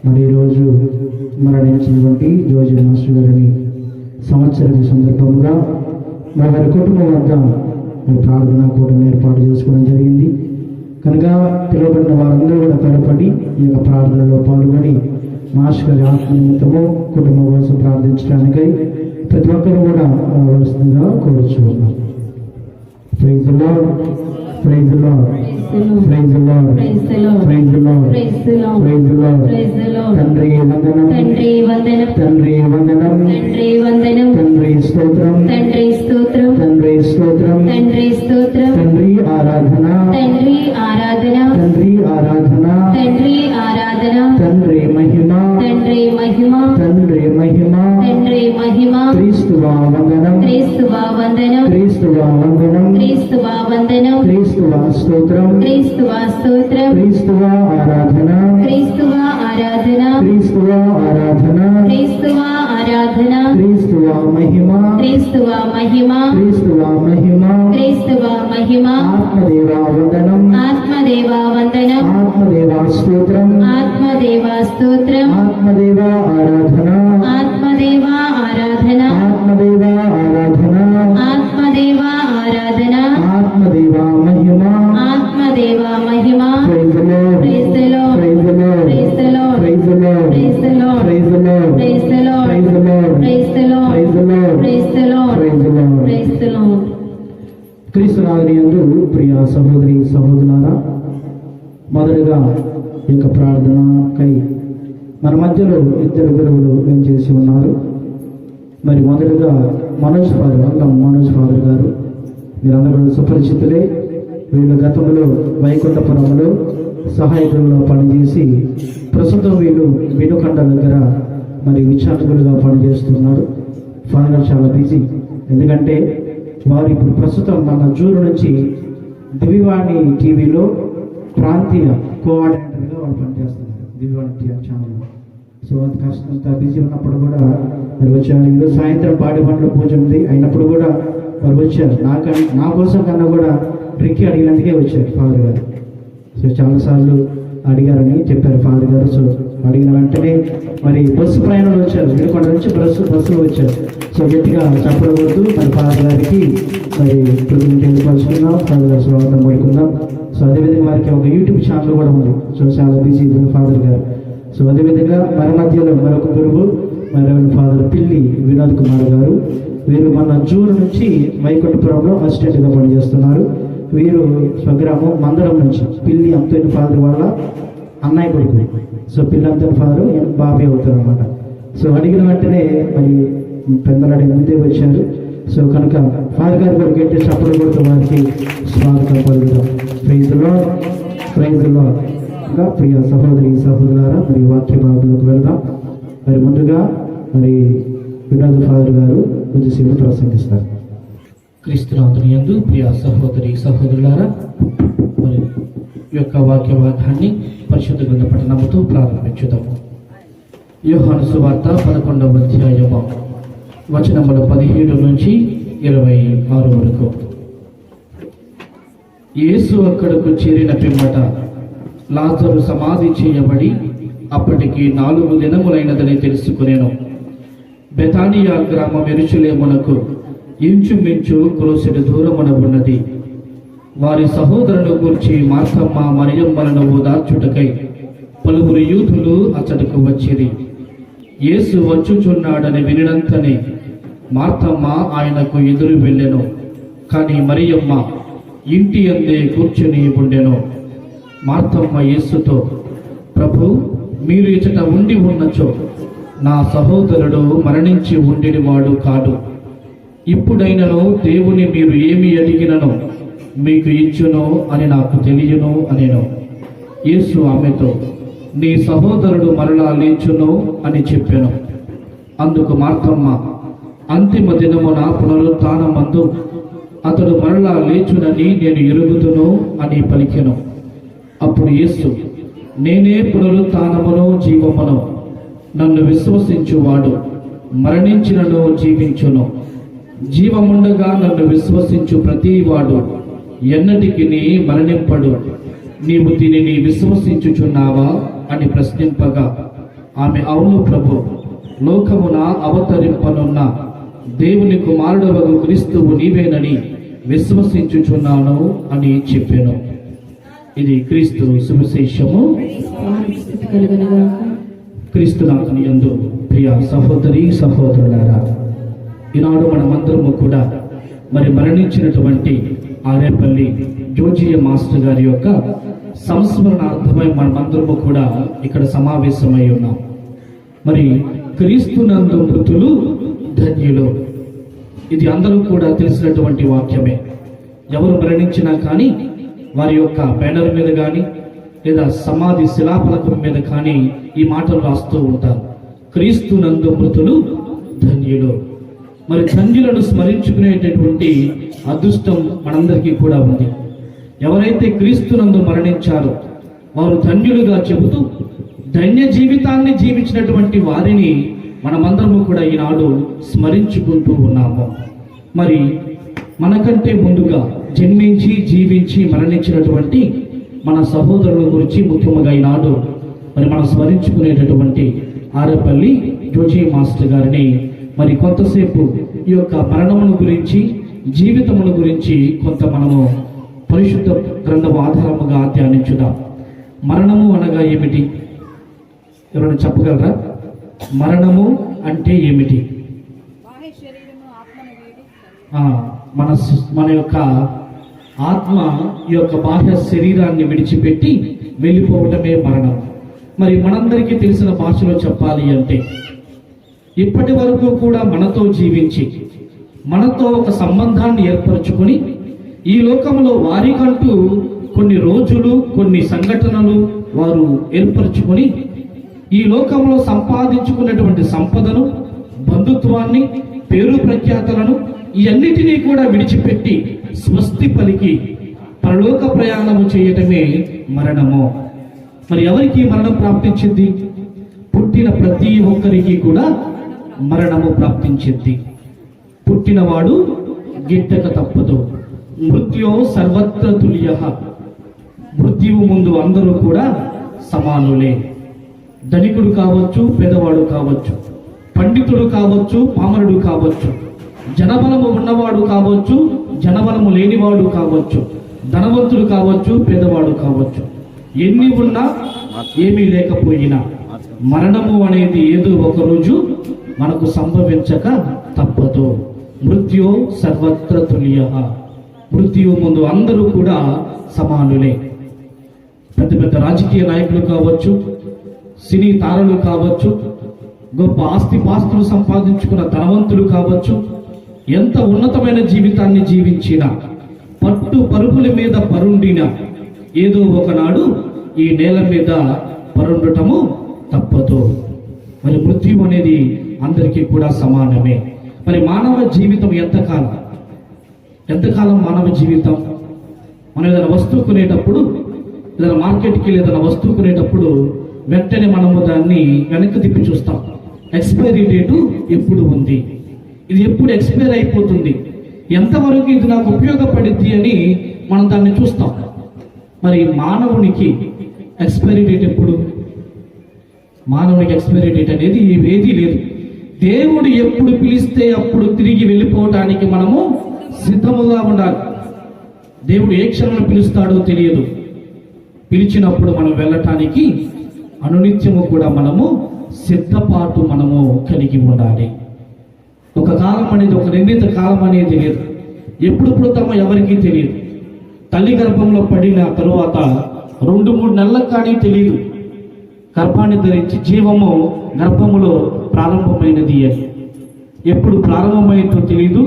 మరి ఈరోజు మరణించినటువంటి జోజి మాస్టర్ గారిని సంవత్సరం సందర్భంగా మరి వారి కుటుంబం వద్ద ప్రార్థనా కూటమి ఏర్పాటు చేసుకోవడం జరిగింది. కనుక పిలువబడిన వారందరూ కూడా తలపడి ఈ యొక్క ప్రార్థనలో పాల్గొని మాస్టర్ గారి ఆత్మ నిమిత్తము కుటుంబం కోసం ప్రార్థించడానికై ప్రతి ఒక్కరు కూడా వరుసగా కోరుచున్నాం. Praise the lord, praise the lord, praise the lord, praise the lord, praise the lord. తండ్రి వందనం, తండ్రి వందనం, తండ్రి వందనం, తండ్రి వందనం, తండ్రి స్తోత్రం, తండ్రి స్తోత్రం, తండ్రి స్తోత్రం, తండ్రి స్తోత్రం, తండ్రి ఆరాధన, తండ్రి ఆరాధన, తండ్రి ఆరాధన, తండ్రి ఆరాధన, తండ్రి మహిమ, తండ్రి మహిమ, తండ్రి మహిమ, తండ్రి మహిమ. క్రీస్తువా వందనం, క్రీస్తువా వందనం, క్రీస్తువా వందనం, క్రీస్తువా వందనం, క్రీస్తువా స్తోత్రం, క్రీస్తువా స్తోత్రం, క్రీస్తువా ఆరాధన, క్రీస్తువా ఆరాధన, క్రీస్తువా ఆరాధన, క్రీస్తువా ఆరాధన, క్రీస్తువా మహిమ, క్రీస్తువా మహిమ, క్రీస్తువా మహిమ, క్రీస్తువా మహిమ. ఆత్మదేవా వందనం, ఆత్మదేవా వందనం, ఆత్మదేవా స్తోత్రం, ఆత్మదేవా స్తోత్రం, ఆత్మదేవా ఆరాధన, ఆత్మదేవా ఆరాధన, ఆత్మదేవా ఆరాధన, ఆత్మదేవా ఆరాధన, ఆత్మదేవా మహిమ, ఆత్మదేవా మహిమ. Praise the lord, praise the lord, praise the lord, praise the lord, praise the lord, praise the lord, praise the lord, praise the lord, praise the lord, praise the lord, praise the lord, praise the lord, praise the lord, praise the Lord. క్రీస్తునాథునియందు ప్రియ సహోదరి సహోదరులారా, మొదటగా ఈ యొక్క ప్రార్థనకై మన మధ్యలో ఇద్దరు గురువులు ఏం చేసి ఉన్నారు. మరి మొదటగా మనోజ్ ఫాదర్, అల్లం మనోజ్ ఫాదర్ గారు, మీరందరూ సుపరిచితులే. వీళ్ళు గతంలో వైకుంఠపురంలో సహాయకులుగా పనిచేసి ప్రస్తుతం వీళ్ళు వెనుకండ దగ్గర మరి విచారకులుగా పనిచేస్తున్నారు. ఫాదర్ చాలా బిజీ, ఎందుకంటే వారు ఇప్పుడు ప్రస్తుతం మన జూరు నుంచి దివ్యవాణి టీవీలో ప్రాంతీయ కోఆర్డినేటర్గా వాళ్ళు పనిచేస్తున్నారు దివ్యవాణి ఛానల్లో. సో అంత కష్టం, అంత బిజీ ఉన్నప్పుడు కూడా మరి వచ్చారు. ఈరోజు సాయంత్రం పాడి పండ్ల పూజ ఉంది, అయినప్పుడు కూడా వారు వచ్చారు. నా కోసం కన్నా కూడా రిక్కి అడిగినందుకే వచ్చారు ఫాదర్ గారు. సో చాలాసార్లు అడిగారని చెప్పారు ఫాదర్ గారు. సో అడిగిన వెంటనే మరి బస్సు ప్రయాణంలో వచ్చారు, వినుకొండ నుంచి బస్సులో వచ్చారు. సో గట్టిగా చెప్పకూడదు మరి ఫాదర్ గారికి మరి తెలుపరుచుకుందాం, ఫాదర్ గారు స్వాగతం పడుకుందాం. సో అదేవిధంగా వారికి ఒక యూట్యూబ్ ఛానల్ కూడా ఉంది. సో చాలా బిజీ ఫాదర్ గారు. సో అదేవిధంగా మన మధ్యలో మరొక గురువు మరి ఫాదర్ పిల్లి వినోద్ కుమార్ గారు. వీరు మన జూన్ నుంచి వైకుంఠపురంలో అసిస్టెంట్గా పనిచేస్తున్నారు. వీరు స్వగ్రామం మందరం నుంచి పిల్లి అంతని ఫాదర్ వాళ్ళ అన్నయ్య కొడుకు. సో పిల్లి అంతని ఫాదర్ బాబే అవుతారు అనమాట. సో అడిగిన వెంటనే మరి పెద్దలాడి ముందే వచ్చారు. సో కనుక ఫాదర్ గారు కూడా గట్టి చప్పలు కొడుతూ వారికి స్వాగతం పలుకుతాం. Praise the lord, praise the Lord. ఇంకా ప్రియ సహోదరి సహోదరులారా, మరి వాక్య భాగంలోకి వెళ్దాం. మరి ముందుగా మరి వినోద్ ఫాదర్ గారు కొద్దిసేపు ప్రసంగిస్తారు. క్రీస్తునాథుని యందు ప్రియ సహోదరి సహోదరులారా, మరి ఈ యొక్క వాక్య భాగాన్ని పరిశుద్ధ గ్రంథ పఠనముతో ప్రారంభించుదాము. యోహాను సువార్త 11వ అధ్యాయము వచనములు 17 నుంచి 26 వరకు. యేసు అక్కడకు చేరిన పిమ్మట లాజరు సమాధి చేయబడి అప్పటికి 4 దినములైనదని తెలుసుకునేను. బెతానియా గ్రామం యెరూషలేమునకు ఇంచుమించు క్రోసెడు దూరమున ఉన్నది. వారి సహోదరుని గూర్చి మార్తమ్మ మరియమ్మలను ఓదార్చుటకై పలువురు యూదులు అతడుకు వచ్చిరి. యేసు వచ్చుచున్నాడని వినినంతనే మార్తమ్మ ఆయనకు ఎదురు వెళ్ళెను. కానీ మరియమ్మ ఇంటి అందే కూర్చుని ఉండెను. మార్తమ్మ యేసుతో, ప్రభు, మీరు ఇచ్చట ఉండి ఉన్నచో నా సహోదరుడు మరణించి ఉండినవాడు కాడు. ఇప్పుడైనను దేవుని మీరు ఏమి అడిగినను మీకు ఇచ్చును అని నాకు తెలియను అనెను. యేసు ఆమెతో, నీ సహోదరుడు మరలా లేచును అని చెప్పెను. అందుకు మార్తమ్మ, అంతిమ దినమున పునరుత్థానమందు అతడు మరలా లేచునని నేను ఎరుగుదును అని పలికెను. అప్పుడు యేసు, నేనే పునరుత్థానమును జీవమును. నన్ను విశ్వసించువాడు మరణించినను జీవించును. జీవముండగా నన్ను విశ్వసించు ప్రతివాడు ఎన్నటికి మరణింపడు. నీవు దీనిని విశ్వసించుచున్నావా అని ప్రశ్నింపగా ఆమె, అవును ప్రభు, లోకమున అవతరింపనున్న దేవుని కుమారుడవగు క్రీస్తువు నీవేనని విశ్వసించుచున్నాను అని చెప్పాను. ఇది క్రీస్తు సువిశేషము. క్రీస్తునాథుని యందు ప్రియ సహోదరి సహోదరులారా, ఈనాడు మనమందరము కూడా మరి మరణించినటువంటి ఆరేపల్లి జోజియ మాస్టర్ గారి యొక్క సంస్మరణార్థమై మనమందరము కూడా ఇక్కడ సమావేశమై ఉన్నాం. మరి క్రీస్తునందు మృతులు ధన్యులు, ఇది అందరూ కూడా తెలిసినటువంటి వాక్యమే. ఎవరు మరణించినా కానీ వారి యొక్క బ్యానర్ మీద కానీ లేదా సమాధి శిలాఫలకం మీద కానీ ఈ మాటలు రాస్తూ ఉంటారు, క్రీస్తునందు మృతులు ధన్యులు. మరి ధన్యులను స్మరించుకునేటటువంటి అదృష్టం మనందరికీ కూడా ఉంది. ఎవరైతే క్రీస్తునందు మరణించారో వారు ధన్యులుగా చెబుతూ ధన్య జీవితాన్ని జీవించినటువంటి వారిని మనమందరము కూడా ఈనాడు స్మరించుకుంటూ ఉన్నాము. మరి మనకంటే ముందుగా జన్మించి జీవించి మరణించినటువంటి మన సహోదరుల గురించి ముఖ్యంగా ఈనాడు మరి మనం స్మరించుకునేటటువంటి ఆరేపల్లి జోజీ మాస్టర్ గారిని మరి కొంతసేపు ఈ యొక్క మరణమును గురించి జీవితమును గురించి కొంత మనము పరిశుద్ధ గ్రంథము ఆధారముగా ధ్యానించుదాం. మరణము అనగా ఏమిటి? ఎవరైనా చెప్పగలరా? మరణము అంటే ఏమిటి? మన యొక్క ఆత్మ ఈ యొక్క బాహ్య శరీరాన్ని విడిచిపెట్టి వెళ్ళిపోవటమే మరణం. మరి మనందరికీ తెలిసిన భాషలో చెప్పాలి అంటే ఇప్పటి వరకు కూడా మనతో జీవించి మనతో ఒక సంబంధాన్ని ఏర్పరచుకొని ఈ లోకంలో వారికంటూ కొన్ని రోజులు కొన్ని సంఘటనలు వారు ఏర్పరచుకొని ఈ లోకంలో సంపాదించుకున్నటువంటి సంపదను, బంధుత్వాన్ని, పేరు ప్రఖ్యాతలను ఇవన్నిటినీ కూడా విడిచిపెట్టి స్వస్తి పలికి పరలోక ప్రయాణము చేయటమే మరణము. మరి ఎవరికి మరణం ప్రాప్తించింది? పుట్టిన ప్రతి ఒక్కరికి కూడా మరణము ప్రాప్తించింది. పుట్టినవాడు గిట్టక తప్పదు. మృత్యో సర్వత్ర తుల్యః. మృత్యువు ముందు అందరూ కూడా సమానులే. ధనికుడు కావచ్చు, పేదవాడు కావచ్చు, పండితుడు కావచ్చు, పామరుడు కావచ్చు, జనబలము ఉన్నవాడు కావచ్చు, జనబలము లేనివాడు కావచ్చు, ధనవంతుడు కావచ్చు, పేదవాడు కావచ్చు, ఎన్ని ఉన్నా ఏమీ లేకపోయినా మరణము అనేది ఏదో ఒక రోజు మనకు సంభవించక తప్పదు. మృత్యో సర్వత్ర తుల్యః. మృత్యువు ముందు అందరూ కూడా సమానులే. పెద్ద పెద్ద రాజకీయ నాయకులు కావచ్చు, సినీ తారలు కావచ్చు, గొప్ప ఆస్తిపాస్తులు సంపాదించుకున్న ధనవంతులు కావచ్చు, ఎంత ఉన్నతమైన జీవితాన్ని జీవించినా, పట్టు పరుపుల మీద పరుండిన ఏదో ఒకనాడు ఈ నేల మీద పరుండటము తప్పదు. మరి మృత్యు అనేది అందరికీ కూడా సమానమే. మరి మానవ జీవితం ఎంతకాలం? ఎంతకాలం మానవ జీవితం? మనం ఏదైనా వస్తువు కొనేటప్పుడు, ఏదైనా మార్కెట్కి వెళ్ళి ఏదైనా వస్తువు కొనేటప్పుడు వెంటనే మనము దాన్ని వెనక్కి తిప్పి చూస్తాం. ఎక్స్పైరీ డేటు ఎప్పుడు ఉంది, ఇది ఎప్పుడు ఎక్స్పైర్ అయిపోతుంది, ఎంతవరకు ఇది నాకు ఉపయోగపడుద్ది అని మనం దాన్ని చూస్తాం. మరి మానవునికి ఎక్స్పైరీ డేట్ ఎప్పుడు? మానవునికి ఎక్స్పైరీ డేట్ అనేది ఏదీ లేదు. దేవుడు ఎప్పుడు పిలిస్తే అప్పుడు తిరిగి వెళ్ళిపోవటానికి మనము సిద్ధముగా ఉండాలి. దేవుడు ఏ క్షణంలో పిలుస్తాడో తెలియదు. పిలిచినప్పుడు మనం వెళ్ళటానికి అనునిత్యము కూడా మనము సిద్ధపాటు మనము కలిగి ఉండాలి. ఒక కాలం అనేది, ఒక నిర్ణీత కాలం అనేది లేదు. ఎప్పుడు పుడతామో ఎవరికీ తెలియదు. తల్లి గర్భంలో పడిన తరువాత 2-3 నెలలకు కానీ తెలియదు. గర్భాన్ని ధరించి జీవము గర్భములో ప్రారంభమైనది అని. ఎప్పుడు ప్రారంభమైందో తెలియదు,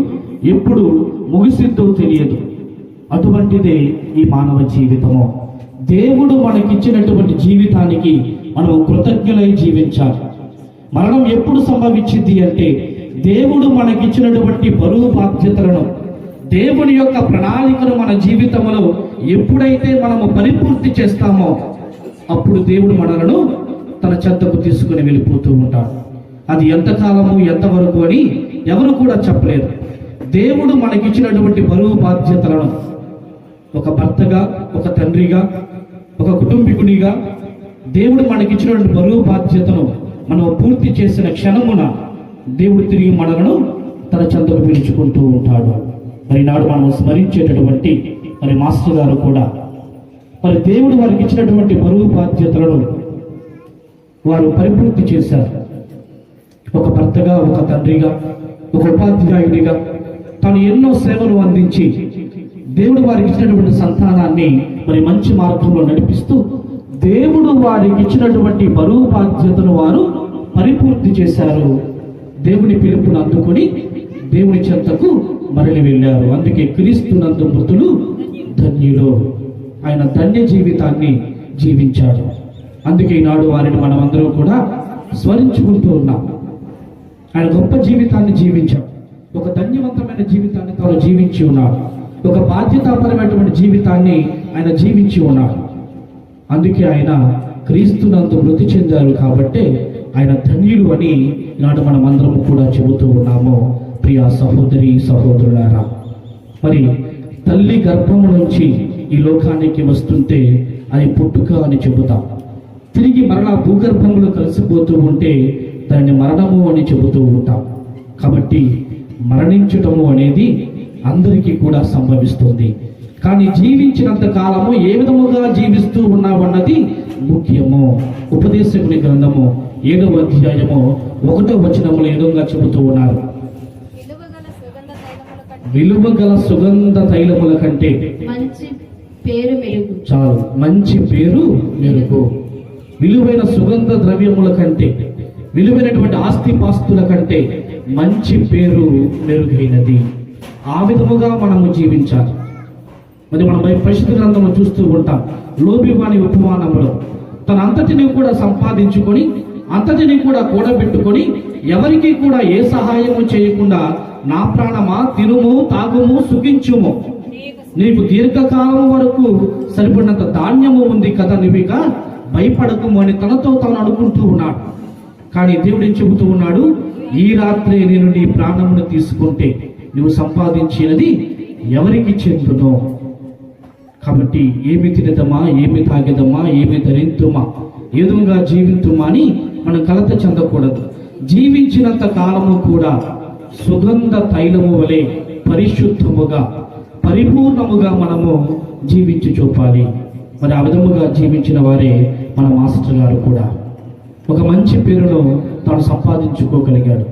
ఎప్పుడు ముగిసిద్దో తెలియదు. అటువంటిదే ఈ మానవ జీవితము. దేవుడు మనకిచ్చినటువంటి జీవితానికి మనం కృతజ్ఞులై జీవించాలి. మరణం ఎప్పుడు సంభవించింది అంటే, దేవుడు మనకిచ్చినటువంటి బరువు బాధ్యతలను, దేవుని యొక్క ప్రణాళికను మన జీవితంలో ఎప్పుడైతే మనము పరిపూర్తి చేస్తామో అప్పుడు దేవుడు మనలను తన చెంతకు తీసుకుని వెళ్ళిపోతూ ఉంటాడు. అది ఎంతకాలము, ఎంతవరకు అని ఎవరు కూడా చెప్పలేరు. దేవుడు మనకిచ్చినటువంటి బరువు బాధ్యతలను ఒక భర్తగా, ఒక తండ్రిగా, ఒక కుటుంబీకునిగా దేవుడు మనకిచ్చినటువంటి బరువు బాధ్యతను మనం పూర్తి చేసిన క్షణమున దేవుడు తిరిగి మనలను తన చెంతకు పిలుచుకుంటూ ఉంటాడు. మరి నాడు మనం స్మరించేటటువంటి మరి మాస్టర్ గారు కూడా మరి దేవుడు వారికి ఇచ్చినటువంటి బరువు బాధ్యతలను వారు పరిపూర్తి చేశారు. ఒక భర్తగా, ఒక తండ్రిగా, ఒక ఉపాధ్యాయుడిగా తాను ఎన్నో సేవలు అందించి దేవుడు వారికి ఇచ్చినటువంటి సంతానాన్ని మరి మంచి మార్గంలో నడిపిస్తూ దేవుడు వారికి ఇచ్చినటువంటి బరువు బాధ్యతను వారు పరిపూర్తి చేశారు. దేవుని పిలుపును అందుకొని దేవుని చెంతకు మరలి వెళ్ళారు. అందుకే క్రీస్తునందు మృతులు ధన్యులు. ఆయన ధన్య జీవితాన్ని జీవించాడు. అందుకే ఈనాడు వారిని మనమందరం కూడా స్మరించుకుంటూ ఉన్నాం. ఆయన గొప్ప జీవితాన్ని జీవించాడు. ఒక ధన్యవంతమైన జీవితాన్ని తాను జీవించి ఉన్నాడు. ఒక బాధ్యతాపరమైనటువంటి జీవితాన్ని ఆయన జీవించి ఉన్నాడు. అందుకే ఆయన క్రీస్తునందు మృతి చెందారు కాబట్టి ఆయన ధన్యులు అని ఈనాడు మనం అందరం కూడా చెబుతూ ఉన్నాము. ప్రియ సహోదరి సహోదరులారా, మరి తల్లి గర్భము నుంచి ఈ లోకానికి వస్తుంటే అది పుట్టుక అని చెబుతాం. తిరిగి మరలా భూగర్భంలో కలిసిపోతూ ఉంటే దాన్ని మరణము అని చెబుతూ ఉంటాం. కాబట్టి మరణించటము అనేది అందరికీ కూడా సంభవిస్తుంది. కానీ జీవించినంత కాలము ఏ విధముగా జీవిస్తూ ఉన్నామన్నది ముఖ్యము. ఉపదేశకుని గ్రంథము 7వ అధ్యాయము 1వ వచనములో ఏ విధంగా చెబుతూ ఉన్నారు? విలువగల సుగంధ తైలముల కంటే మంచి పేరు మెరుగు. చాలు, మంచి పేరు మెరుగు. విలువైన సుగంధ ద్రవ్యముల కంటే, విలువైనటువంటి ఆస్తిపాస్తుల కంటే మంచి పేరు మెరుగైనది. ఆ విధముగా మనము జీవించాలి. మరి మనం పరిశుద్ధ గ్రంథంలో చూస్తూ ఉంటాం. లోబివాని ఉపమానంలో తన అంతటిని కూడా సంపాదించుకొని, అంతటిని కూడా కూడబెట్టుకొని, ఎవరికి కూడా ఏ సహాయము చేయకుండా, నా ప్రాణమా తినుము, తాగుము, సుఖించుము, నీకు దీర్ఘకాలం వరకు సరిపడినంత ధాన్యము ఉంది కదా, నువ్విక భయపడకము అని తనతో తాను అనుకుంటూ ఉన్నాడు. కానీ దేవుడు ఏం చెబుతూ ఉన్నాడు? ఈ రాత్రి నేను నీ ప్రాణమును తీసుకుంటే నువ్వు సంపాదించినది ఎవరికి చెందునో. కాబట్టి ఏమి తినదమా, ఏమి తాగేదమా, ఏమి ధరింతుమా, ఏదుగా జీవింతుమా అని మనం కలత చెందకూడదు. జీవించినంత కాలము కూడా సుగంధ తైలము వలె పరిశుద్ధముగా, పరిపూర్ణముగా మనము జీవించి చూపాలి. మరి ఆ విధముగా జీవించిన వారే మన మాస్టర్ గారు కూడా ఒక మంచి పేరును తాను సంపాదించుకోగలిగాడు.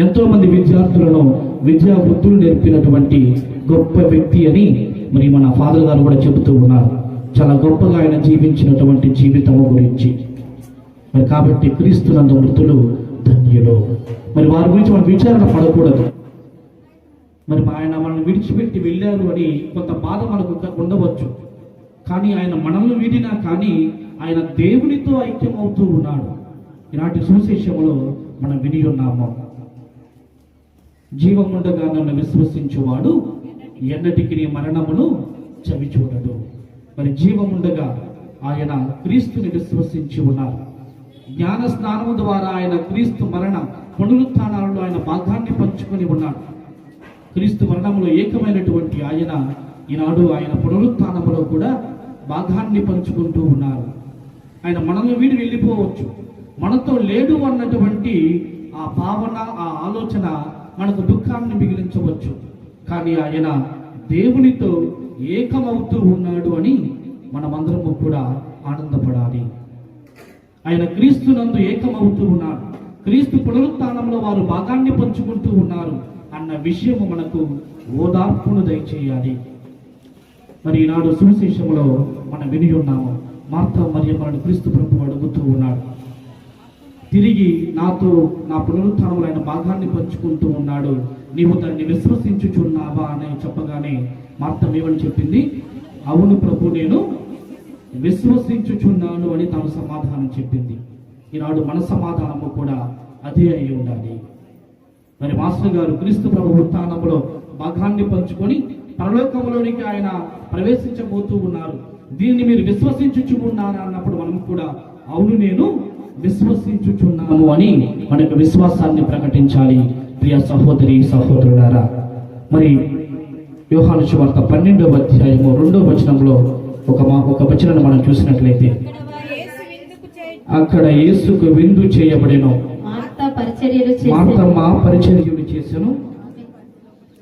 ఎంతోమంది విద్యార్థులను విద్యా వృత్తులు నేర్పినటువంటి గొప్ప వ్యక్తి అని మరి మన ఫాదర్ గారు కూడా చెబుతూ ఉన్నారు. చాలా గొప్పగా ఆయన జీవించినటువంటి జీవితము గురించి. మరి కాబట్టి క్రీస్తునందు మృతులు ధన్యులు. మరి వారి గురించి మనం విచారణ పడకూడదు. మరి ఆయన మనల్ని విడిచిపెట్టి వెళ్ళారు అని కొంత బాధ మనకు ఉండవచ్చు. కానీ ఆయన మనల్ని వీడినా కానీ ఆయన దేవునితో ఐక్యం అవుతూ ఉన్నాడు. ఈనాటి సువిశేషములో మనం విని ఉన్నాము. జీవముండగా నన్ను విశ్వసించువాడు ఎన్నటికి నీ మరణమును చవి చూడడు. మరి జీవముండగా ఆయన క్రీస్తుని విశ్వసించి ఉన్నారు. జ్ఞాన స్నానము ద్వారా ఆయన క్రీస్తు మరణ పునరుత్థానాలలో ఆయన భాగాన్ని పంచుకొని ఉన్నాడు. క్రీస్తు మరణంలో ఏకమైనటువంటి ఆయన ఈనాడు ఆయన పునరుత్థానములో కూడా భాగాన్ని పంచుకుంటూ ఉన్నారు. ఆయన మనల్ని వీడి వెళ్ళిపోవచ్చు, మనతో లేడు అన్నటువంటి ఆ భావన, ఆ ఆలోచన మనకు దుఃఖాన్ని మిగిలించవచ్చు. కానీ ఆయన దేవునితో ఏకమవుతూ ఉన్నాడు అని మనమందరము కూడా ఆనందపడాలి. ఆయన క్రీస్తునందు ఏకమవుతూ ఉన్నాడు, క్రీస్తు పునరుత్థానంలో వారు భాగాన్ని పంచుకుంటూ ఉన్నారు అన్న విషయము మనకు ఓదార్పును దయచేయాలి. మరి ఈనాడు సువిశేషంలో మనం విని ఉన్నాము, మార్తా మరియమ్మలను క్రీస్తు ప్రభువు అడుగుతూ ఉన్నాడు, తిరిగి నాతో నా పునరుత్థానంలో ఆయన భాగాన్ని పంచుకుంటూ ఉన్నాడు, నీవు దాన్ని విశ్వసించుచున్నావా అని చెప్పగానే మార్త ఏమని చెప్పింది? అవును ప్రభు, నేను విశ్వసించుచున్నాను అని తాను సమాధానం చెప్పింది. ఈనాడు మన సమాధానము కూడా అదే అయి ఉండాలి. మరి మాస్టర్ గారు క్రీస్తు ప్రభు ఉత్థానంలో భాగాన్ని పంచుకొని పరలోకంలోనికి ఆయన ప్రవేశించబోతూ ఉన్నారు. దీన్ని మీరు విశ్వసించుచున్నారా అన్నప్పుడు మనం కూడా అవును నేను విశ్వసించుచున్నాము అని మనకు విశ్వాసాన్ని ప్రకటించాలి. ప్రియ సహోదరి సహోదరులారా, మరి యోహాను సువార్త 12వ అధ్యాయము 2వ వచనంలో ఒక వచనాన్ని మనం చూసినట్లయితే, అక్కడ యేసుకు విందు చేయబడెను, మార్తమ్మ పరిచర్యలు చేసెను,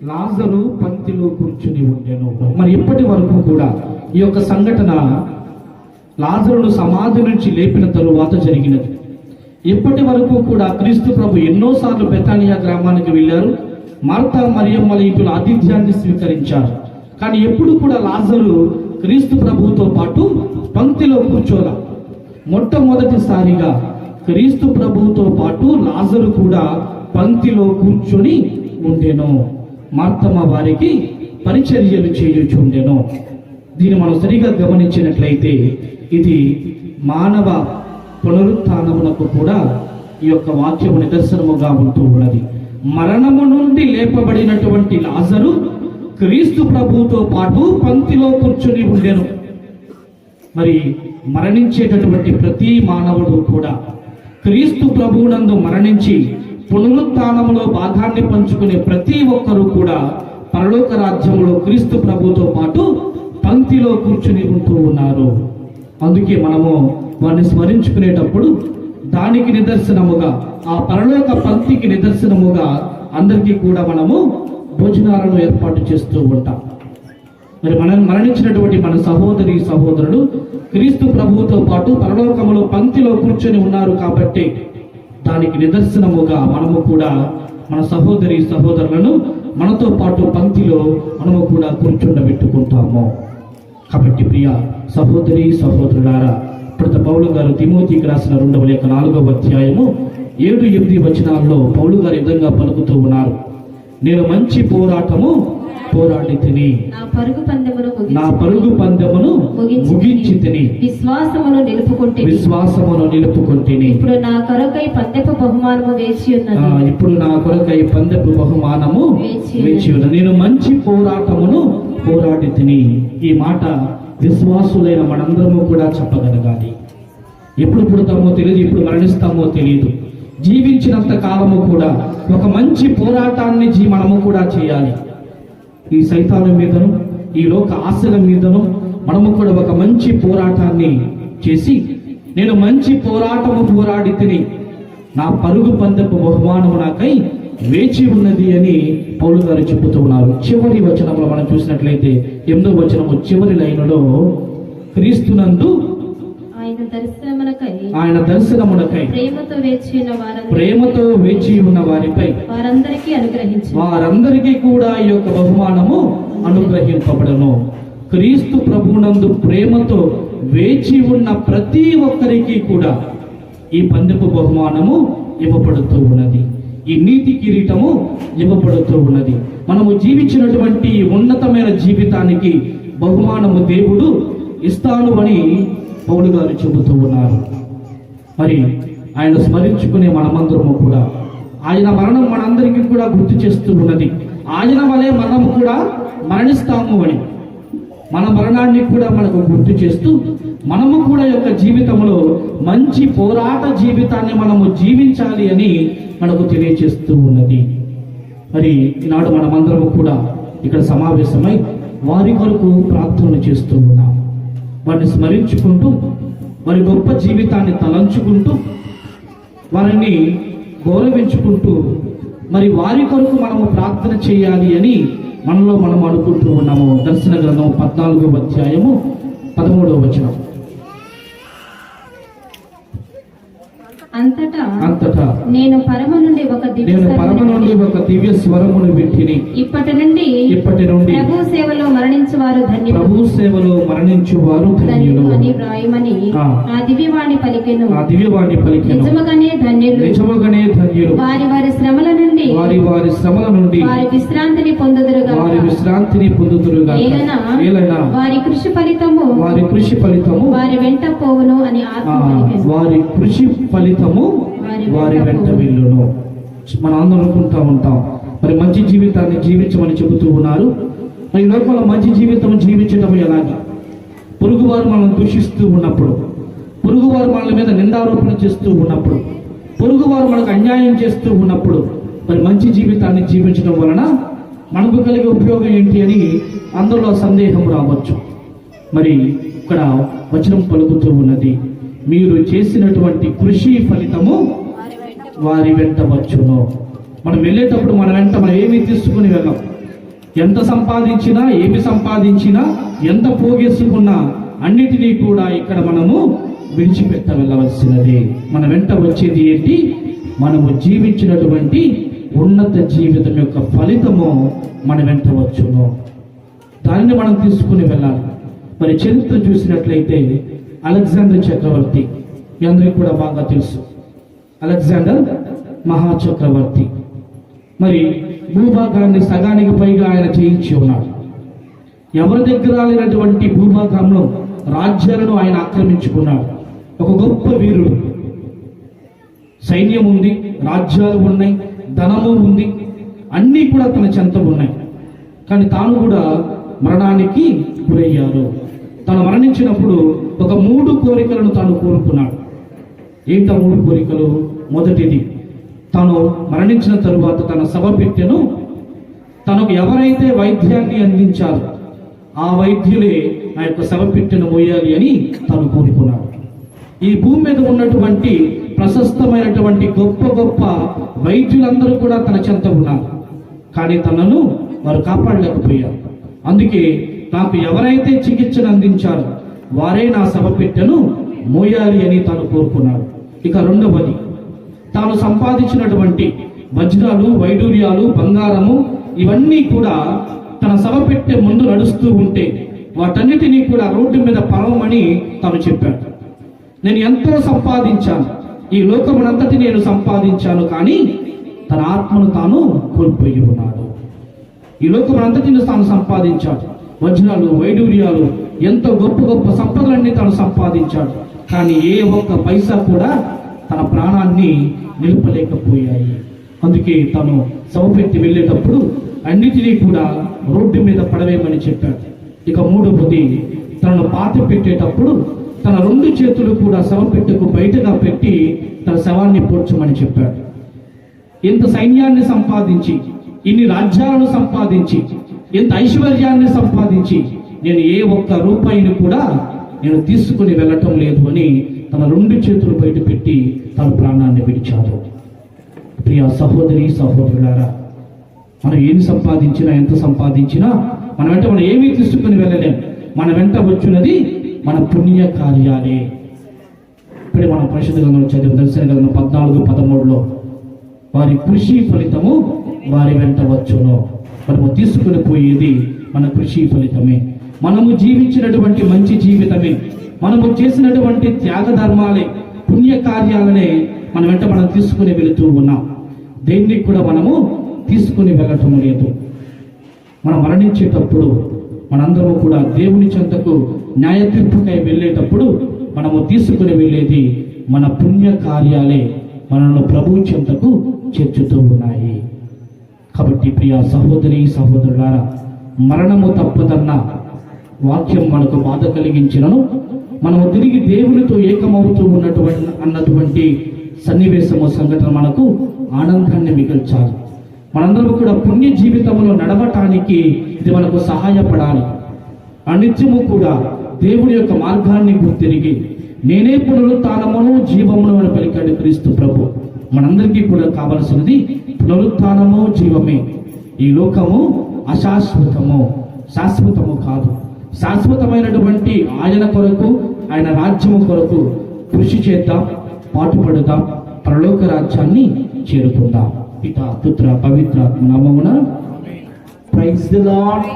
లాజరు పంక్తిలో కూర్చుని ఉండెను. మరి ఇప్పటి వరకు కూడా ఈ యొక్క సంఘటన లాజరును సమాధి నుంచి లేపిన తరువాత జరిగినది. ఇప్పటి వరకు కూడా క్రీస్తు ప్రభు ఎన్నోసార్లు బెతానియా గ్రామానికి వెళ్ళారు, మార్తా మరియమ్మల ఇంట్లో ఆతిథ్యాన్ని స్వీకరించారు. కానీ ఎప్పుడు కూడా లాజరు క్రీస్తు ప్రభువుతో పాటు పంక్తిలో కూర్చోలా. మొట్టమొదటిసారిగా క్రీస్తు ప్రభువుతో పాటు లాజరు కూడా పంక్తిలో కూర్చొని ఉండెను. మార్తమ్మ వారికి పరిచర్యలు చేయుచుండెను. దీన్ని మనం సరిగా గమనించినట్లయితే ఇది మానవ పునరుత్థానమునకు కూడా ఈ యొక్క వాక్యము నిదర్శనముగా ఉంటూ ఉన్నది. మరణము నుండి లేపబడినటువంటి లాజరు క్రీస్తు ప్రభువుతో పాటు పంక్తిలో కూర్చుని ఉండెను. మరి మరణించేటటువంటి ప్రతి మానవుడు కూడా క్రీస్తు ప్రభువునందు మరణించి పునరుత్థానములో భాగాన్ని పంచుకునే ప్రతి ఒక్కరూ కూడా పరలోక రాజ్యంలో క్రీస్తు ప్రభువుతో పాటు పంక్తిలో కూర్చుని ఉంటూ ఉన్నారు. అందుకే మనము వారిని స్మరించుకునేటప్పుడు దానికి నిదర్శనముగా, ఆ పరలోక పంక్తికి నిదర్శనముగా అందరికీ కూడా మనము భోజనాలను ఏర్పాటు చేస్తూ ఉంటాం. మరి మనం మరణించినటువంటి మన సహోదరి సహోదరుడు క్రీస్తు ప్రభువుతో పాటు పరలోకములో పంక్తిలో కూర్చొని ఉన్నారు కాబట్టి దానికి నిదర్శనముగా మనము కూడా మన సహోదరి సహోదరులను మనతో పాటు పంక్తిలో మనము కూడా కూర్చుండబెట్టుకుంటాము. కాబట్టి ప్రియ సహోదరి సహోదరులారా, ఇప్పుడు పౌలు గారు తిమోతికి రాసిన 2వ లేఖ 4వ అధ్యాయము 7-8 వచనాల్లో పౌలు గారు ఈ విధంగా పలుకుతూ ఉన్నారు, నేను మంచి పోరాటము పోరాడి తిని నా పరుగు పందెమును ముగించి తిని విశ్వాసమును నిలుపుకొంటిని. ఇప్పుడు నా కొరకై పందెపు బహుమానము వేచి ఉన్నది. నేను మంచి పోరాటమును పోరాడి తిని. ఈ మాట విశ్వాసులైన మనందరము కూడా చెప్పగలగాలి. ఎప్పుడు పుడతామో తెలియదు, ఎప్పుడు మరణిస్తామో తెలియదు. జీవించినంత కాలము కూడా ఒక మంచి పోరాటాన్ని మనము కూడా చేయాలి. ఈ సైతాను మీదను, ఈ లోక ఆశల మీదను మనము కూడా ఒక మంచి పోరాటాన్ని చేసి, నేను మంచి పోరాటము పోరాడి తిని నా పరుగు పందెపు బహుమానము నాకై వేచి ఉన్నది అని పౌలు గారు చెబుతూ ఉన్నారు. చివరి వచనంలో మనం చూసినట్లయితే 8వ వచనము చివరి లైనులో, క్రీస్తునందు ఆయన దర్శనమునకై ప్రేమతో వేచి ఉన్న వారిపై వారందరికీ కూడా ఈ యొక్క బహుమానము అనుగ్రహింపబడను. క్రీస్తు ప్రభువునందు ప్రేమతో వేచి ఉన్న ప్రతి ఒక్కరికి కూడా ఈ పందెపు బహుమానము ఇవ్వబడుతూ ఉన్నది. ఈ నీతి కిరీటము ఇవ్వబడుతూ ఉన్నది. మనము జీవించినటువంటి ఉన్నతమైన జీవితానికి బహుమానము దేవుడు ఇస్తాను అని పౌలు గారు చెబుతూ ఉన్నారు. మరి ఆయన స్మరించుకునే మనమందరము కూడా ఆయన మరణం మనందరికీ కూడా గుర్తు చేస్తూ ఉన్నది. ఆయన వలె మనము కూడా మరణిస్తాము అని. మన మరణాన్ని కూడా మనకు గుర్తు చేస్తూ మనము కూడా యొక్క జీవితంలో మంచి పోరాట జీవితాన్ని మనము జీవించాలి అని మనకు తెలియజేస్తూ ఉన్నది. మరి ఈనాడు మనమందరము కూడా ఇక్కడ సమావేశమై వారి కొరకు ప్రార్థన చేస్తూ ఉన్నాం. వారిని స్మరించుకుంటూ వారి గొప్ప జీవితాన్ని తలంచుకుంటూ వారిని గౌరవించుకుంటూ మరి వారి కొరకు మనము ప్రార్థన చేయాలి అని మనలో మనం అనుకుంటూ ఉన్నాము. దర్శన గ్రంథం 14వ అధ్యాయము 13వ వచనం. అంతటా నేను పరమ నుండి ఒక దివ్య స్వరమును వింటిని. ఇప్పటి నుండి ప్రభు సేవలో మరణించువారు ధన్యులు అని వ్రాయమని ఆ దివ్యవాణి పలికెను. నిజముగానే ధన్యులు వారి వారి శ్రమల నుండి వారి విశ్రాంతిని పొందుదురుగా ఏలైనా వారి కృషి ఫలితము వారి వెంట పోవును అని ఆత్మ పలికెను. వారి కృషి ఫలితము వారి వెంట వెళ్ళును. మనం అందరం అనుకుంటా ఉంటాం మరి మంచి జీవితాన్ని జీవించమని చెబుతూ ఉన్నారు. మరి లోకంలో మంచి జీవితం జీవించడం ఎలాగా? పొరుగువారు మనల్ని దూషిస్తూ ఉన్నప్పుడు, పొరుగువారు మన మీద నిందారోపణ చేస్తూ ఉన్నప్పుడు, పొరుగువారు మనకు అన్యాయం చేస్తూ ఉన్నప్పుడు మరి మంచి జీవితాన్ని జీవించడం వలన మనకు కలిగే ఉపయోగం ఏంటి అని అందరిలో సందేహం రావచ్చు. మరి ఇక్కడ వచనం పలుకుతూ ఉన్నది, మీరు చేసినటువంటి కృషి ఫలితము వారి వెంట వచ్చును. మనం వెళ్ళేటప్పుడు మన వెంట మనం ఏమి తీసుకుని వెళ్ళాం. ఎంత సంపాదించినా, ఏమి సంపాదించినా, ఎంత పోగేసుకున్నా అన్నిటినీ కూడా ఇక్కడ మనము విడిచిపెట్ట వెళ్ళవలసినది. మన వెంట వచ్చేది ఏంటి? మనము జీవించినటువంటి ఉన్నత జీవితం యొక్క ఫలితము మన వెంట వచ్చును. దానిని మనం తీసుకుని వెళ్ళాలి. మరి చరిత్ర చూసినట్లయితే అలెగ్జాండర్ చక్రవర్తి, మీ అందరికీ కూడా బాగా తెలుసు. అలెగ్జాండర్ మహాచక్రవర్తి మరి భూభాగాన్ని సగానికి పైగా ఆయన జయించి ఉన్నాడు. ఎవరి దగ్గర లేనటువంటి భూభాగంలో రాజ్యాలను ఆయన ఆక్రమించుకున్నాడు. ఒక గొప్ప వీరుడు. సైన్యం ఉంది, రాజ్యాలు ఉన్నాయి, ధనము ఉంది, అన్నీ కూడా తన చెంత ఉన్నాయి. కానీ తాను కూడా మరణానికి గురయ్యారు. తను మరణించినప్పుడు ఒక 3 కోరికలను తాను కోరుకున్నాడు. ఏంటా 3 కోరికలు? మొదటిది, తాను మరణించిన తరువాత తన శవపెట్టెను తనకు ఎవరైతే వైద్యాన్ని అందించారో ఆ వైద్యులే ఆ యొక్క శవపెట్టెను మోయాలి అని తాను కోరుకున్నాడు. ఈ భూమి మీద ఉన్నటువంటి ప్రశస్తమైనటువంటి గొప్ప గొప్ప వైద్యులందరూ కూడా తన చెంత ఉన్నారు. కానీ తనను వారు కాపాడలేకపోయారు. అందుకే నాకు ఎవరైతే చికిత్సను అందించారో వారే నా శవపెట్టెను మోయాలి అని తాను కోరుకున్నాడు. ఇక రెండవది, తాను సంపాదించినటువంటి వజ్రాలు, వైడూర్యాలు, బంగారము ఇవన్నీ కూడా తన శవపెట్టె ముందు నడుస్తూ ఉంటే వాటన్నిటినీ కూడా రోడ్డు మీద పరవమని తాను చెప్పాడు. నేను ఎంతో సంపాదించాను, ఈ లోకమునంతటి నేను సంపాదించాను, కానీ తన ఆత్మను తాను కోల్పోయి ఉన్నాడు. ఈ లోకమునంతటిని తాను సంపాదించాడు. వజ్రాలు, వైడూర్యాలు, ఎంతో గొప్ప గొప్ప సంపదలన్నీ తాను సంపాదించాడు. కానీ ఏ ఒక్క పైసా కూడా తన ప్రాణాన్ని నిలుపలేకపోయాయి. అందుకే తను శవపెట్టి వెళ్ళేటప్పుడు అన్నిటినీ కూడా రోడ్డు మీద పడవేయమని చెప్పాడు. ఇక మూడవది, తనను పాతి పెట్టేటప్పుడు తన 2 చేతులు కూడా శవపెట్టెకు బయటగా పెట్టి తన శవాన్ని పోడ్చమని చెప్పాడు. ఇంత సైన్యాన్ని సంపాదించి, ఇన్ని రాజ్యాలను సంపాదించి, ఇంత ఐశ్వర్యాన్ని సంపాదించి నేను ఏ ఒక్క రూపాయిని కూడా నేను తీసుకుని వెళ్ళటం లేదు అని తన 2 చేతులు బయట పెట్టి తన ప్రాణాన్ని విడిచాడు. ప్రియ సహోదరి సహోదరులారా, మనం ఏమి సంపాదించినా, ఎంత సంపాదించినా మన వెంట మనం ఏమీ తీసుకుని వెళ్ళలేం. మన వెంట వచ్చినది మన పుణ్య కార్యాలే. ఇప్పుడే మనం పరిశుద్ధ గ్రంథంలో చదివిన దర్శన గ్రంథం 14:13 వారి కృషి ఫలితము వారి వెంట వచ్చును. మనము తీసుకుని పోయేది మన కృషి ఫలితమే. మనము జీవించినటువంటి మంచి జీవితమే, మనము చేసినటువంటి త్యాగ ధర్మాలే, పుణ్య కార్యాలనే మన వెంట మనం తీసుకుని వెళుతూ ఉన్నాం. దేన్ని కూడా మనము తీసుకుని వెళ్ళటం లేదు. మనం మరణించేటప్పుడు మనందరము కూడా దేవుని చెంతకు న్యాయ తీర్పుకై వెళ్ళేటప్పుడు మనము తీసుకుని వెళ్ళేది మన పుణ్య కార్యాలే మనల్ని ప్రభు చెంతకు చేర్చుతూ ఉన్నాయి. కాబట్టి ప్రియ సహోదరి సహోదరులారా, మరణము తప్పదన్న వాక్యం మనకు బాధ కలిగించినను మనము తిరిగి దేవునితో ఏకమవుతూ అన్నటువంటి సన్నివేశము సంఘటన మనకు ఆనందాన్ని మిగల్చాలి. మనందరం కూడా పుణ్య జీవితంలో నడవటానికి ఇది మనకు సహాయపడాలి. అనిత్యము కూడా దేవుని యొక్క మార్గాన్ని గుర్తిరిగి నేనే పునరుత్థానమును జీవమును అని పలికాడు క్రీస్తు ప్రభు. మనందరికీ కూడా కావలసినది పునరుత్థానము, జీవమే. ఈ లోకము అశాశ్వతము, శాశ్వతము కాదు. శాశ్వతమైనటువంటి ఆయన కొరకు, ఆయన రాజ్యము కొరకు కృషి చేద్దాం, పాటుపడదాం, పరలోక రాజ్యాన్ని చేరుకుందాం. పితా పుత్ర పవిత్రాత్మ నామమున. Praise the lord,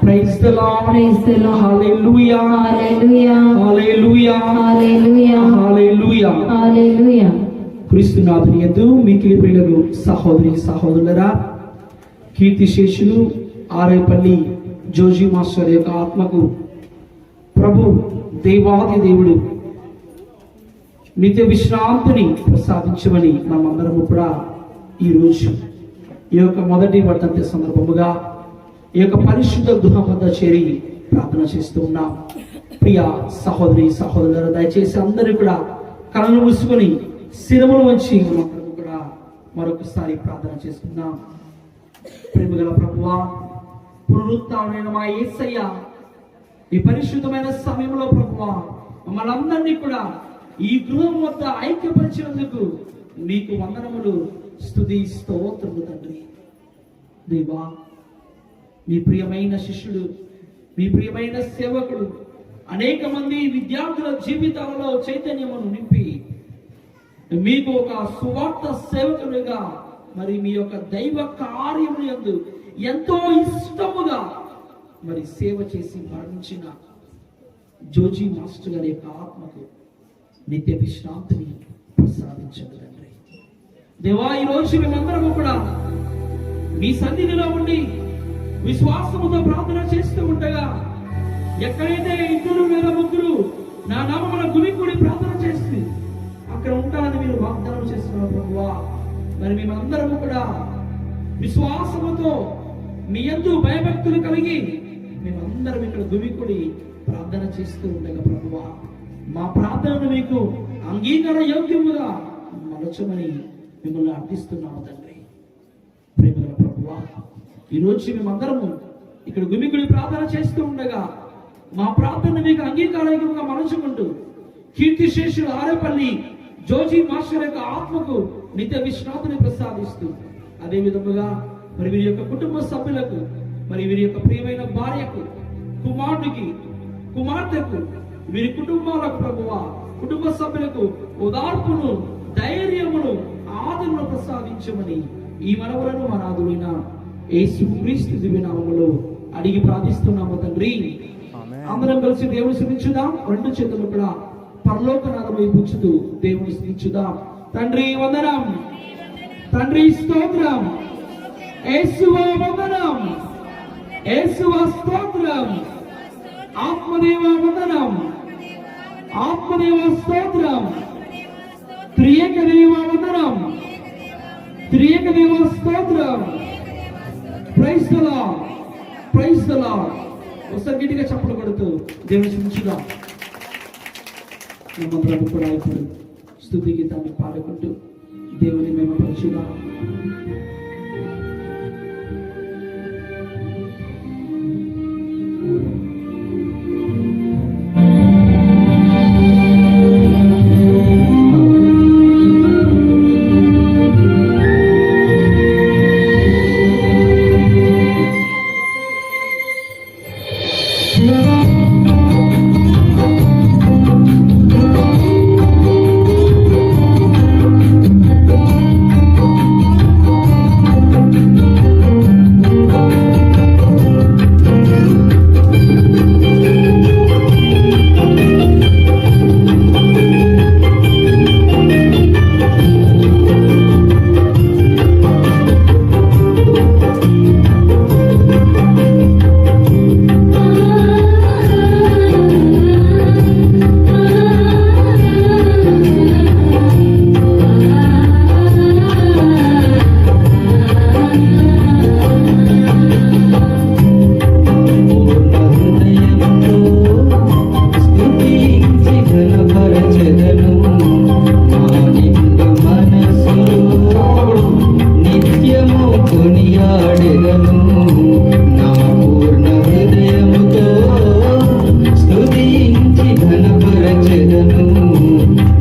praise the lord, praise the Lord. Hallelujah, hallelujah, hallelujah, hallelujah, hallelujah. Hallelujah. క్రీస్తునాథుని యందు మిక్కిలి ప్రియులకు సహోదరి సహోదరులరా, కీర్తిశేషులు ఆరేపల్లి జోజీ మాస్టర్ యొక్క ఆత్మకు ప్రభు దేవాది దేవుడు నిత్య విశ్రాంతిని ప్రసాదించమని మనమందరము కూడా ఈరోజు ఈ యొక్క మొదటి వర్ధంతి సందర్భముగా ఈ యొక్క పరిశుద్ధ గృహం వద్ద చేరి ప్రార్థన చేస్తూ ఉన్నాం. ప్రియ సహోదరి సహోదరులు, దయచేసి అందరూ కూడా కళ్ళను మూసుకొని శిరములు వంచి మనందరము కూడా మరొకసారి ప్రార్థన చేసుకుందాం. ప్రేమగల ప్రభువా, పునరుత్థానమైన మా యేసయ్య, ఈ పరిశుద్ధమైన సమయంలో ప్రభువా మమ్మల్ని అందరినీ కూడా ఈ గృహం వద్ద ఐక్యపరిచినందుకు మీకు వందనములు, స్తుతి స్తోత్రములు తండ్రి. దేవా, మీ ప్రియమైన శిష్యుడు, మీ ప్రియమైన సేవకుడు అనేక మంది విద్యార్థుల జీవితాలలో చైతన్యమును నింపి మీకు ఒక సువార్త సేవకునిగా మరి మీ యొక్క దైవ కార్యము యందు ఎంతో ఇష్టముగా మరి సేవ చేసి మరణించిన జోజీ మాస్టర్ గారి యొక్క ఆత్మకు నిత్య విశ్రాంతిని ప్రసాదించండి తండ్రి. దేవా, ఈ రోజు మేమందరము కూడా మీ సన్నిధిలో ఉండి విశ్వాసముతో ప్రార్థన చేస్తూ ఉండగా, ఎక్కడైతే 2 లేదా 3 నా నామమున గుమికూడి ప్రార్థన చేస్తుంది అక్కడ ఉంటానని మీరు వాగ్దానం చేస్తున్నారు ప్రభువా. మరి మేమందరము కూడా విశ్వాసముతో మీ యందు భయభక్తులు కలిగి మేమందరం ఇక్కడ గుమికూడి ప్రార్థన చేస్తూ ఉండగా ప్రభువా, మా ప్రార్థనను మీకు అంగీకార యోగ్యముగా మలచమని మిమ్మల్ని అర్థిస్తున్నాము తండ్రి. ప్రేమగల ప్రభువా, ఈరోజు మేమందరము ఇక్కడ గుమికూడి ప్రార్థన చేస్తూ ఉండగా మా ప్రార్థన మీకు అంగీకారంగా మలచుకుంటూ కీర్తిశేషులు ఆరేపల్లి జోజీ మాస్టర్ యొక్క ఆత్మకు నిత్య విశ్రాంతిని ప్రసాదిస్తూ, అదే విధముగా మరి వీరి యొక్క కుటుంబ సభ్యులకు, మరి వీరి యొక్క ప్రియమైన భార్యకు, కుమారుడికి, కుమార్తెకు, వీరి కుటుంబాలకు ప్రభువా, కుటుంబ సభ్యులకు ఓదార్పును, ధైర్యమును, ఆదరణను ప్రసాదించమని ఈ మనవులను మన నాథుడైన యేసుక్రీస్తు దివ్య నామములో అడిగి ప్రార్థిస్తున్నాము తండ్రి. అందరం కలిసి దేవుని స్తుతించుదాం. 2 చేతులు కూడా పరలోకనాథం వైపు ఉంచుతూ దేవుని స్తుతించుదాం. తండ్రి వందనం, తండ్రి స్తోత్రం, యేసువా వందనం, యేసువా స్తోత్రం, ఆత్మదేవ వందనం, ఆత్మదేవ స్తోత్రం, త్రియేక దేవ వందనం, త్రియేక దేవ స్తోత్రం. Praise the lord, praise the lord. ఒకసారి గట్టిగా చప్పట్లు కొడుతూ దేవుని స్తుతించుదాం. మేమందరం కూడా ఇప్పుడు స్తుతి గీతాన్ని పాడుకుంటూ దేవుని మేము పరిచుదాం.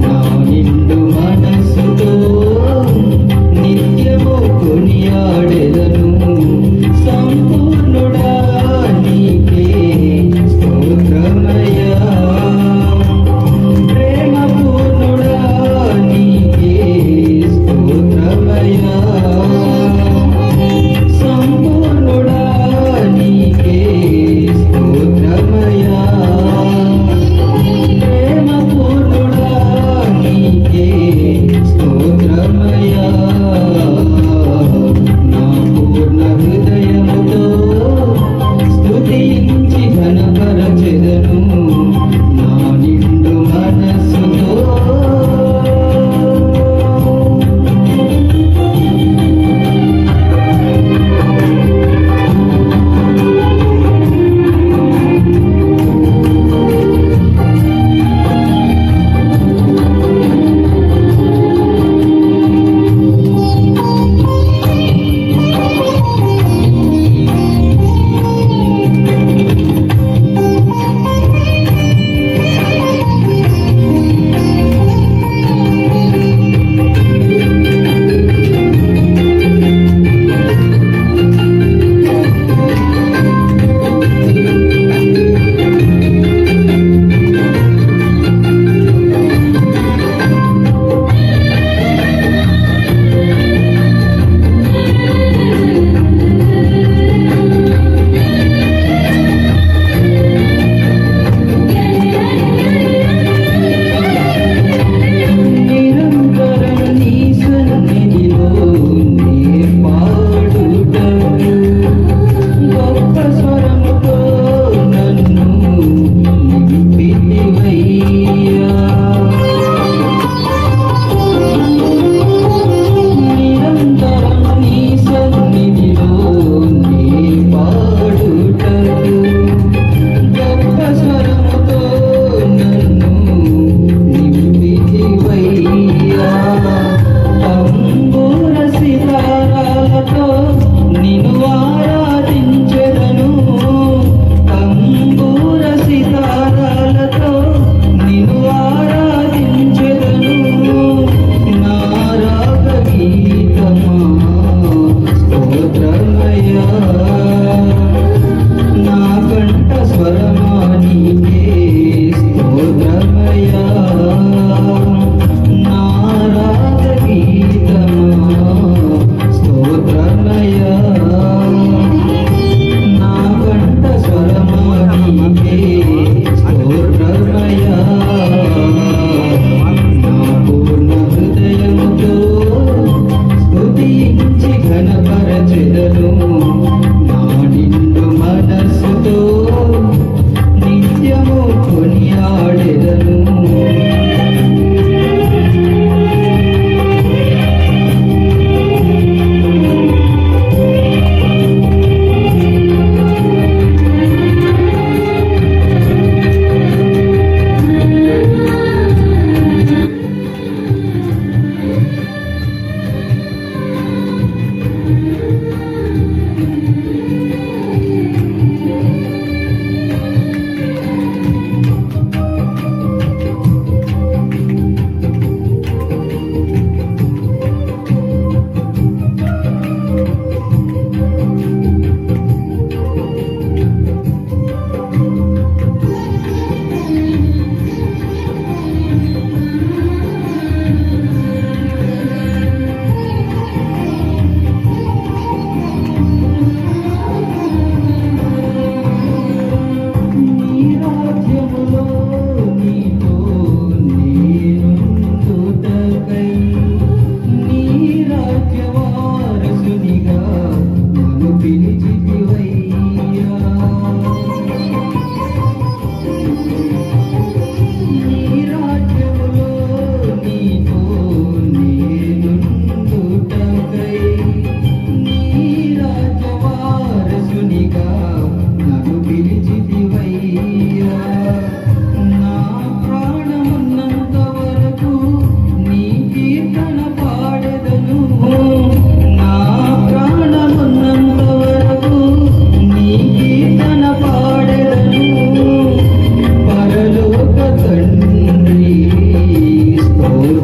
నా నిండు మనసుతో నిత్యము కొనియాడెదను. సంపూర్ణుడా నీకే స్తోత్రమయ్యా, ప్రేమ పూర్ణుడా నీకే స్తోత్రమయ్యా, సంపూర్ణుడా నీకే స్తోత్రమయ్యా, ప్రేమ పూర్ణుడా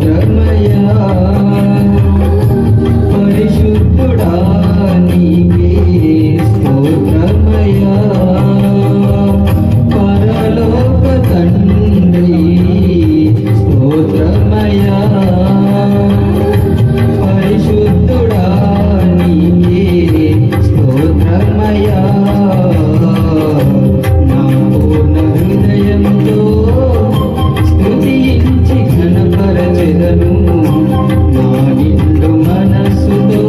స్తోత్రమయా పరిశుద్ధుడా నీకే స్తోత్రమయా పరలోక తండ్రి స్తోత్రమయా పరిశుద్ధుడా నీకే స్తోత్రమయా నా పూర్ణ హృదయంతో స్తుతించి ఘనపరచెదను నా నిండు మనస్సుతో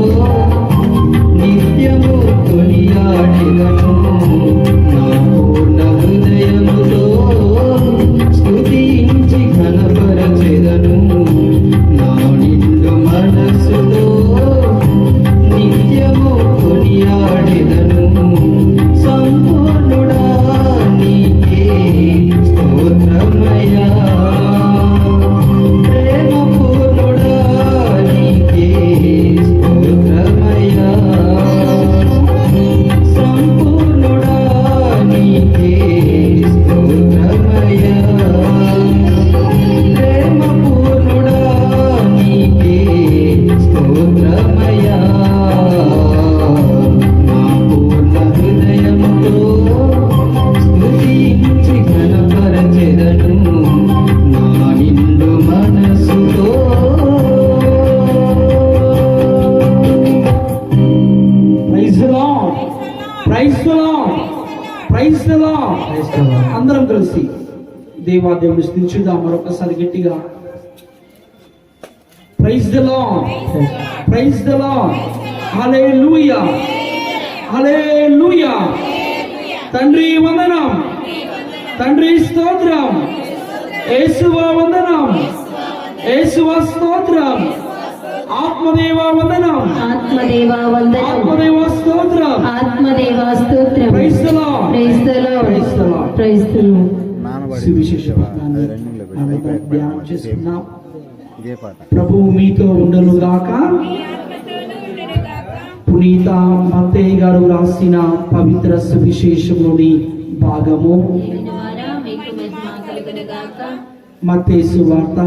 నిత్యము కొనియాడెదను నా పూర్ణ హృదయముతో స్తుతించి ఘనపరచెదను నా నిండు మనస్సుతో నిత్యము కొనియాడెదను సంపూర్ణుడా నీకే స్తోత్రమయా ప్రేమ పూర్ణుడా నీకే స్తోత్రమయా సంపూర్ణుడా నీకే స్తోత్రమయా ప్రేమ పూర్ణుడా నీకే స్తోత్రమయా నా పూర్ణ హృదయముతో స్తుతించి ఘనపరచెదను నా నిండు మనస్సుతో praise the lord, praise the lord, praise the Lord. అందరం కలిసి దేవాదేవుడు స్తుతించుదాం మరొకసారి గట్టిగా. Praise the lord, praise the Lord, hallelujah, hallelujah. తండ్రి వందనం, తండ్రి స్తోత్రం, యేసువా వందనం, యేసువా స్తోత్రం, ఆత్మదేవా వందనం, ఆత్మదేవా వందనం, ఆత్మదేవా స్తోత్రం. ఆత్మదేవా స్తోత్రం. Praise the lord, praise the lord, praise the lord. Praise the Lord. సువిశేష పఠనాన్ని మనం ధ్యానం చేసుకున్నాం. ఇదే పాట ప్రభువు మీతో ఉండను గాక. పునీత మత్తయి గారు రాసిన పవిత్ర సువిశేషంలోని భాగము దేవుని ద్వారా మీకు మహిమ కలుగును గాక. మత్తయి సువార్త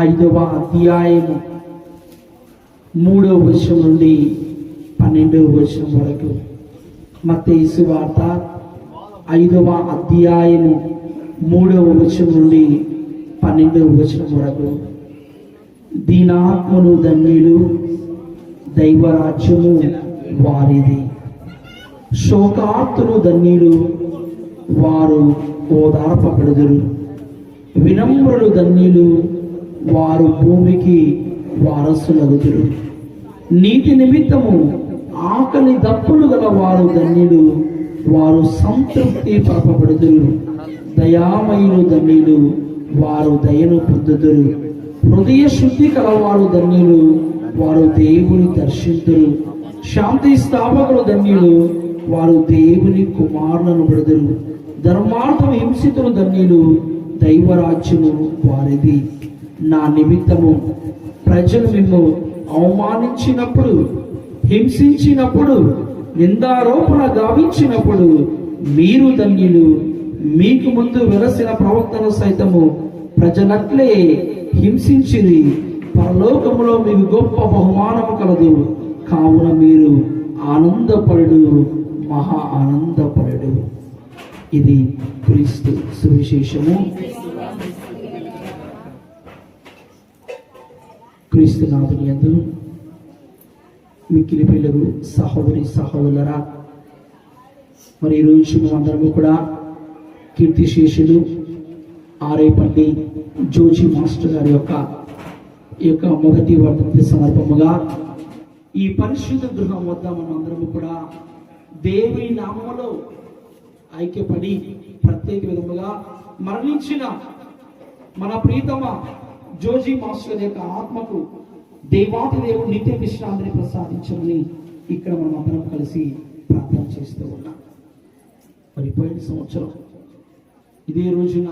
5వ అధ్యాయము 3వ వచనం నుండి 12వ వచనం వరకు. మత్తయి సువార్త 5వ అధ్యాయము 3వ వచనం నుండి 12వ వచనం వరకు. దీనాత్మను ధన్యులు, దైవరాజ్యము వారిది. శోకార్తులు ధన్యులు, వారు ఓదార్పబడుదురు. వినమ్రులు ధన్యులు, వారు భూమికి వారసులగుదురు. నీతి నిమిత్తము ఆకలి దప్పులు గల వారు ధన్యులు, వారు సంతృప్తి పరపబడుదురు. దయామయులు ధన్యులు, వారు దయను పొందుదురు. హృదయ శుద్ధి కలవారు ధన్యులు, వారు దేవుని దర్శింతురు. శాంతి స్థాపకులు ధన్యులు, వారు దేవుని కుమారులను బడుదురు. ధర్మార్థం హింసితులు ధన్యులు, దైవరాజ్యము వారిది. నా నిమిత్తము ప్రజలు మిమ్ము అవమానించినప్పుడు, హింసించినప్పుడు, నిందారోపణ గావించినప్పుడు మీరు ధన్యులు. మీకు ముందు వెలసిన ప్రవక్తను సైతము ప్రజలట్లే హింసించిరి. పరలోకములో మీకు గొప్ప బహుమానము కలదు. కావున మీరు ఆనందపడు, మహా ఆనందపడు. ఇది క్రీస్తు సువిశేషము. క్రీస్తునాథుని యందు మిక్కిలి పిల్లలు సహోదరి సహోదరులరా, మరి ఈరోజు మేమందరము కూడా కీర్తిశేషులు ఆరేపల్లి జోజి మాస్టర్ గారి ఈ యొక్క మొదటి వర్ధంతి సందర్భముగా ఈ పరిశుద్ధ గృహం వద్ద మనందరము కూడా దేవుని నామములో ఐక్యపడి ప్రత్యేక విధముగా మరణించిన మన ప్రీతమ జోజి మాస్టర్ యొక్క ఆత్మకు దేవాతి దేవుడు నిత్య విశ్రాంతిని ప్రసాదించమని ఇక్కడ మనం అందరం కలిసి ప్రార్థన చేస్తూ ఉన్నాం. మరి పోయిన సంవత్సరం ఇదే రోజున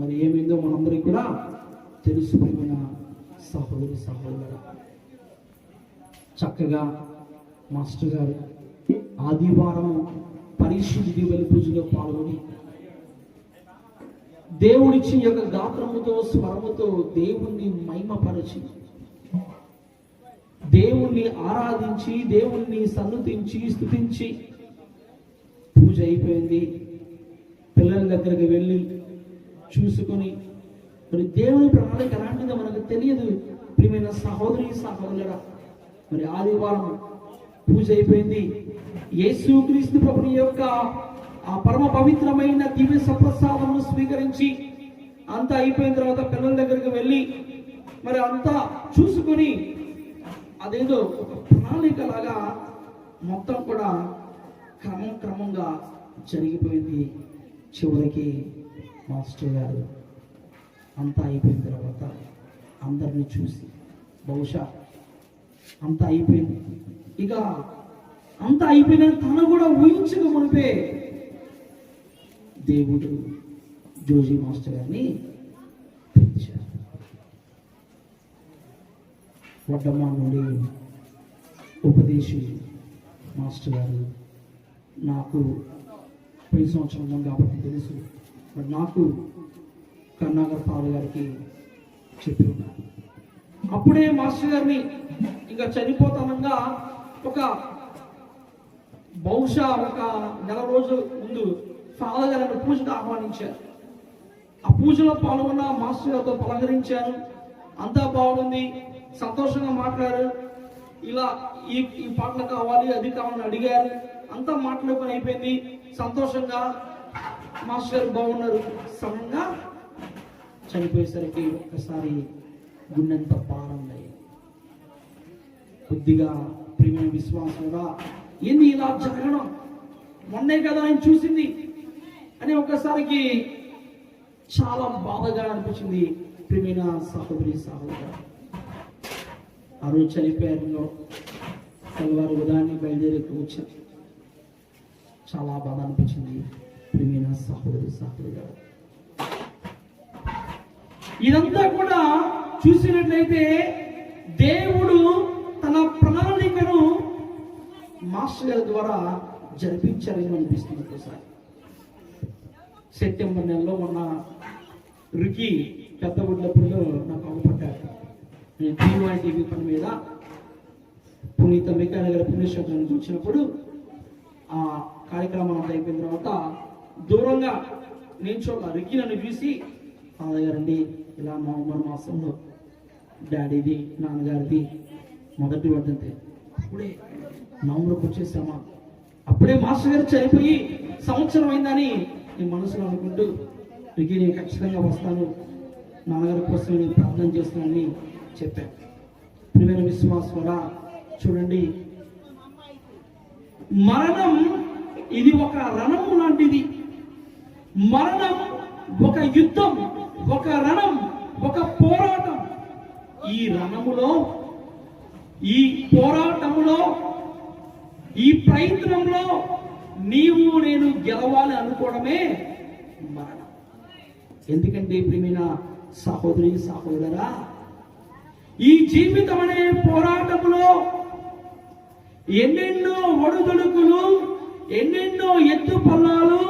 మరి ఏమైందో మనందరికీ కూడా తెలుసుకున్న సహోదరి సహోదరు చక్కగా మాస్టర్ గారు ఆదివారం పరిశుద్ధి దివ్య పూజలో పాల్గొని దేవుడిచ్చి యొక్క గాత్రముతో స్వరముతో దేవుణ్ణి మహిమపరచి దేవుణ్ణి ఆరాధించి దేవుణ్ణి సన్నుతించి స్తుతించి పూజ అయిపోయింది. పిల్లల దగ్గరికి వెళ్ళి చూసుకొని మరి దేవుని ప్రణాళిక ఎలాంటిదో మనకు తెలియదు. ప్రియమైన సహోదరి సహోదరుడా, మరి ఆదివారం పూజ అయిపోయింది. యేసుక్రీస్తు ప్రభుని యొక్క ఆ పరమ పవిత్రమైన దివ్య సప్రసాదమును స్వీకరించి అంతా అయిపోయిన తర్వాత పిల్లల దగ్గరికి వెళ్ళి మరి అంతా చూసుకొని అదేదో ఒక ప్రణాళిక లాగా మొత్తం కూడా క్రమంగా జరిగిపోయింది. చివరికి మాస్టర్ గారు అంతా అయిపోయిన తర్వాత అందరినీ చూసి బహుశా అంతా అయిపోయింది, ఇక అంతా అయిపోయిన తను కూడా ఊహించక మునిపే దేవుడు జోజీ మాస్టర్ గారిని పిలిచారు. వడ్డమ్మ నుండి ఉపదేశి మాస్టర్ గారు నాకు 10 సంవత్సరం ముందు కాబట్టి తెలుసు, బట్ నాకు కరుణాకర్ పాల్ గారికి చెప్పి ఉన్నారు. అప్పుడే మాస్టర్ గారిని ఇంకా చనిపోతానంగా బహుశా ఒక నెల రోజుల ముందు ఫాదర్ గారిని పూజకు ఆహ్వానించారు. ఆ పూజలో పాల్గొన్న మాస్టర్ గారితో పలకరించాను. అంతా బాగుంది, సంతోషంగా మాట్లాడారు. ఇలా ఈ పాటలు కావాలి అది కావాలని అడిగారు. అంతా మాట్లాడుకొని అయిపోయింది సంతోషంగా. మాస్టర్ గారు బాగున్నారు. సడన్గా చనిపోయేసరికి ఒక్కసారి గుండెంత భారం అయ్యి కొద్దిగా ప్రియమైన విశ్వాసంగా ఏంది ఇలా జరగడం, మొన్నే కదా ఆయన చూసింది అని ఒక్కసారికి చాలా బాధగా అనిపించింది. ప్రియమైన సహోదరి సహోదరు, ఆ రోజు చనిపోయారు. తెల్లవారు ఉదయాన్ని బయలుదేరి వచ్చారు. చాలా బాధ అనిపించింది. ప్రియమైన సహోదరి సహోదరు, ఇదంతా కూడా చూసినట్లయితే దేవుడు తన ప్రణాళికను మాస్టర్ గారి ద్వారా జరిపించారని అనిపిస్తుంది. ఒకసారి సెప్టెంబర్ నెలలో మొన్న రుకి పెద్ద గుడ్లపూడిలో నాకు అవపడ్డారు. నేను టీవీ పని మీద పునీత మికాయల గారి పుణ్యక్షేత్రానికి వచ్చినప్పుడు ఆ కార్యక్రమం అంతా అయిపోయిన తర్వాత దూరంగా నేను రుకి నన్ను చూసి, ఫాదర్ గారండి ఇలా నవంబర్ మాసంలో డాడీది నాన్నగారిది మొదటి వర్ధంతి, అప్పుడే నవంబర్కి వచ్చేసామా, అప్పుడే మాస్టర్ గారు చనిపోయి సంవత్సరం అయిందని నేను మనసులో అనుకుంటూ రుకి నేను ఖచ్చితంగా వస్తాను, నాన్నగారి కోసం నేను ప్రార్థన చేస్తానని చెప్పాను. ప్రియమైన విశ్వాసులారా, చూడండి, మరణం ఇది ఒక రణము లాంటిది. మరణం ఒక యుద్ధం, ఒక రణం, ఒక పోరాటం. ఈ రణములో, ఈ పోరాటంలో, ఈ ప్రయత్నంలో నీవు నేను గెలవాలి అనుకోవడమే మరణం. ఎందుకంటే ప్రియమైన సహోదరి సహోదరా, ఈ జీవితం అనే పోరాటంలో ఎన్నెన్నో ఒడుదొడుకులు, ఎన్నెన్నో ఎత్తు పల్లాలు,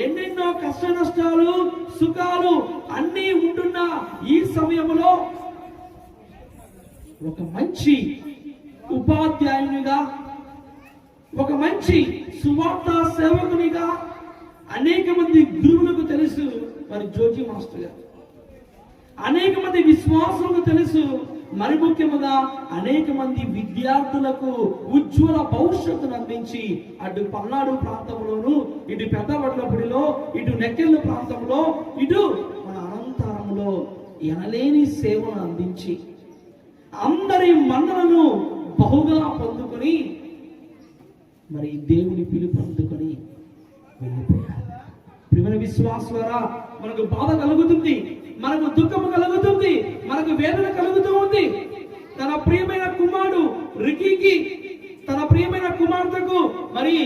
ఎన్నెన్నో కష్ట నష్టాలు, సుఖాలు అన్నీ ఉంటున్న ఈ సమయంలో ఒక మంచి ఉపాధ్యాయునిగా, ఒక మంచి సువార్త సేవకునిగా అనేక మంది గురువులకు తెలుసు మరి జోజీ మాస్టర్ గారు, అనేక మంది విశ్వాసులకు తెలుసు, మరి ముఖ్యంగా అనేక మంది విద్యార్థులకు ఉజ్వల భవిష్యత్తును అందించి అటు పల్నాడు ప్రాంతంలోను, ఇటు పెద్దవడ్లపూడిలో, ఇటు నెక్కెళ్ళ ప్రాంతంలో, ఇటు మన అనంతరంలో ఎనలేని సేవను అందించి అందరి మన్నలను బహుగా పొందుకొని మరి దేవుని పిలుపు అందుకొని వెళ్ళిపోయారు. ప్రియమైన విశ్వాసులారా, మనకు బాధ కలుగుతుంది, మనకు దుఃఖము కలుగుతుంది, మనకు వేదన కలుగుతూ ఉంది. తన ప్రియమైన కుమారుడు రికీకి, తన ప్రియమైన కుమార్తెకు, మరి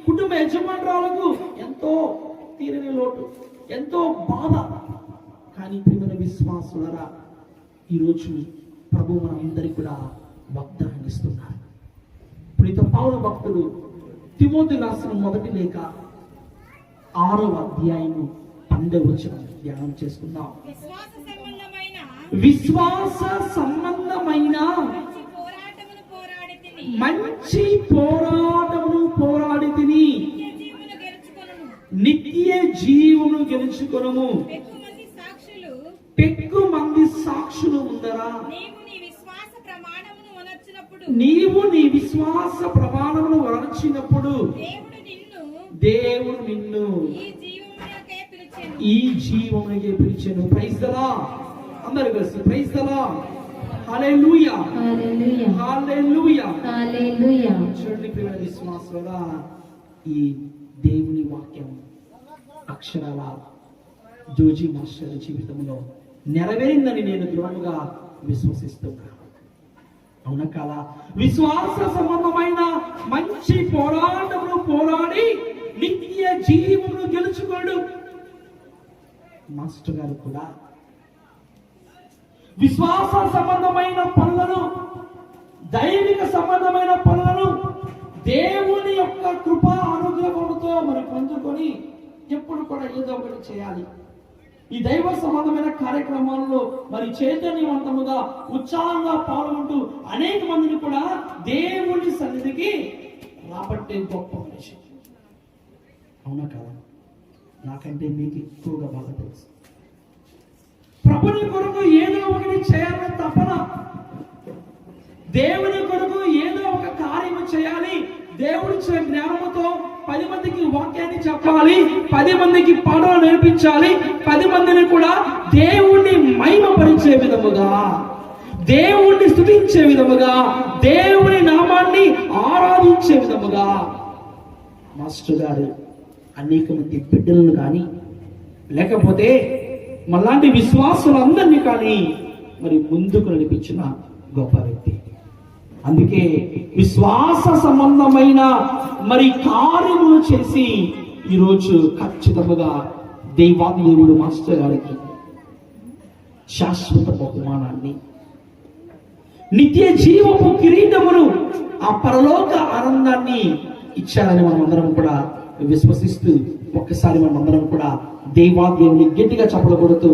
కుటుంబ యజమానురాలకు ఎంతో తీరని లోటు, ఎంతో బాధ. కానీ ప్రియమైన విశ్వాసులారా, ఈరోజు ప్రభు మనందరికీ కూడా వాగ్దానం ఇస్తున్నారు. పునీత పౌలు భక్తుడు తిమోతి రాసిన మొదటి లేఖ 6వ అధ్యాయము 12వ వచనం, ధ్యానం చేసుకుందాం. విశ్వాస సంబంధమైన విశ్వాస సంబంధమైన మంచి పోరాటమును పోరాడి తిని మంచి పోరాటమును పోరాడి తిని నిత్య జీవమును గెలుచుకొనును. నిత్య జీవమును గెలుచుకొనుము. ఎక్కువ మంది సాక్షులు ఉందరా నీవు నీ విశ్వాస ప్రమాణమును వనర్చినప్పుడు దేవుడు నిన్ను ఈ జీవమునకే పిలిచెను. Praise the lord. అందరూ కలిసి praise the Lord. Hallelujah hallelujah hallelujah hallelujah. చూడండి ప్రియమైన విశ్వాసులారా, ఈ దేవుని వాక్యం అక్షరాల జోజీ మాస్టర్ జీవితంలో నెరవేరిందని నేను దృఢంగా విశ్వసిస్తున్నాను. అవునా కాదా? విశ్వాస సంబంధమైన మంచి పోరాటమును పోరాడి నిత్య జీవమును గెలుచుకోడు. మాస్టర్ గారు కూడా విశ్వాస సంబంధమైన పనులను, దైవిక సంబంధమైన పనులను దేవుని యొక్క కృపా అనుగ్రహంతో మరి పొందుకొని ఎప్పుడు కూడా ఏదో ఒకటి చేయాలి. ఈ దైవ సంబంధమైన కార్యక్రమాల్లో మరి చైతన్యవంతముగా ఉత్సాహంగా పాల్గొంటూ అనేక మందిని కూడా దేవుని సన్నిధికి రాబట్టే గొప్ప మనిషి. అవునా కదా? నాకంటే మీకు ఎక్కువగా బాగా తెలుసు. ప్రభుని కొరకు ఏదో ఒకటి చేయాలని తపన, దేవుని కొరకు ఏదో ఒక కార్యము చేయాలి, దేవుడిచ్చిన జ్ఞానముతో 10 మందికి వాక్యాన్ని చెప్పాలి, 10 మందికి పాఠాలు నేర్పించాలి, 10 మందిని కూడా దేవుణ్ణి మహిమపరిచే విధముగా, దేవుణ్ణి స్తుతించే విధముగా, దేవుని నామాన్ని ఆరాధించే విధముగా మాస్టర్ గారు అనేక మంది బిడ్డలను కానీ లేకపోతే మళ్ళాంటి విశ్వాసులందరినీ కానీ మరి ముందుకు నడిపించిన గొప్ప వ్యక్తి. అందుకే విశ్వాస సంబంధమైన మరి కార్యములు చేసి ఈరోజు ఖచ్చితంగా దేవుడు మాస్టర్ గారికి శాశ్వత బహుమానాన్ని, నిత్య జీవపు కిరీటమును, ఆ పరలోక ఆనందాన్ని ఇచ్చారని మనం అందరం కూడా విశ్వసిస్తూ ఒక్కసారి మనం అందరం కూడా దేవుని గట్టిగా చప్పట్లు కొడుతూ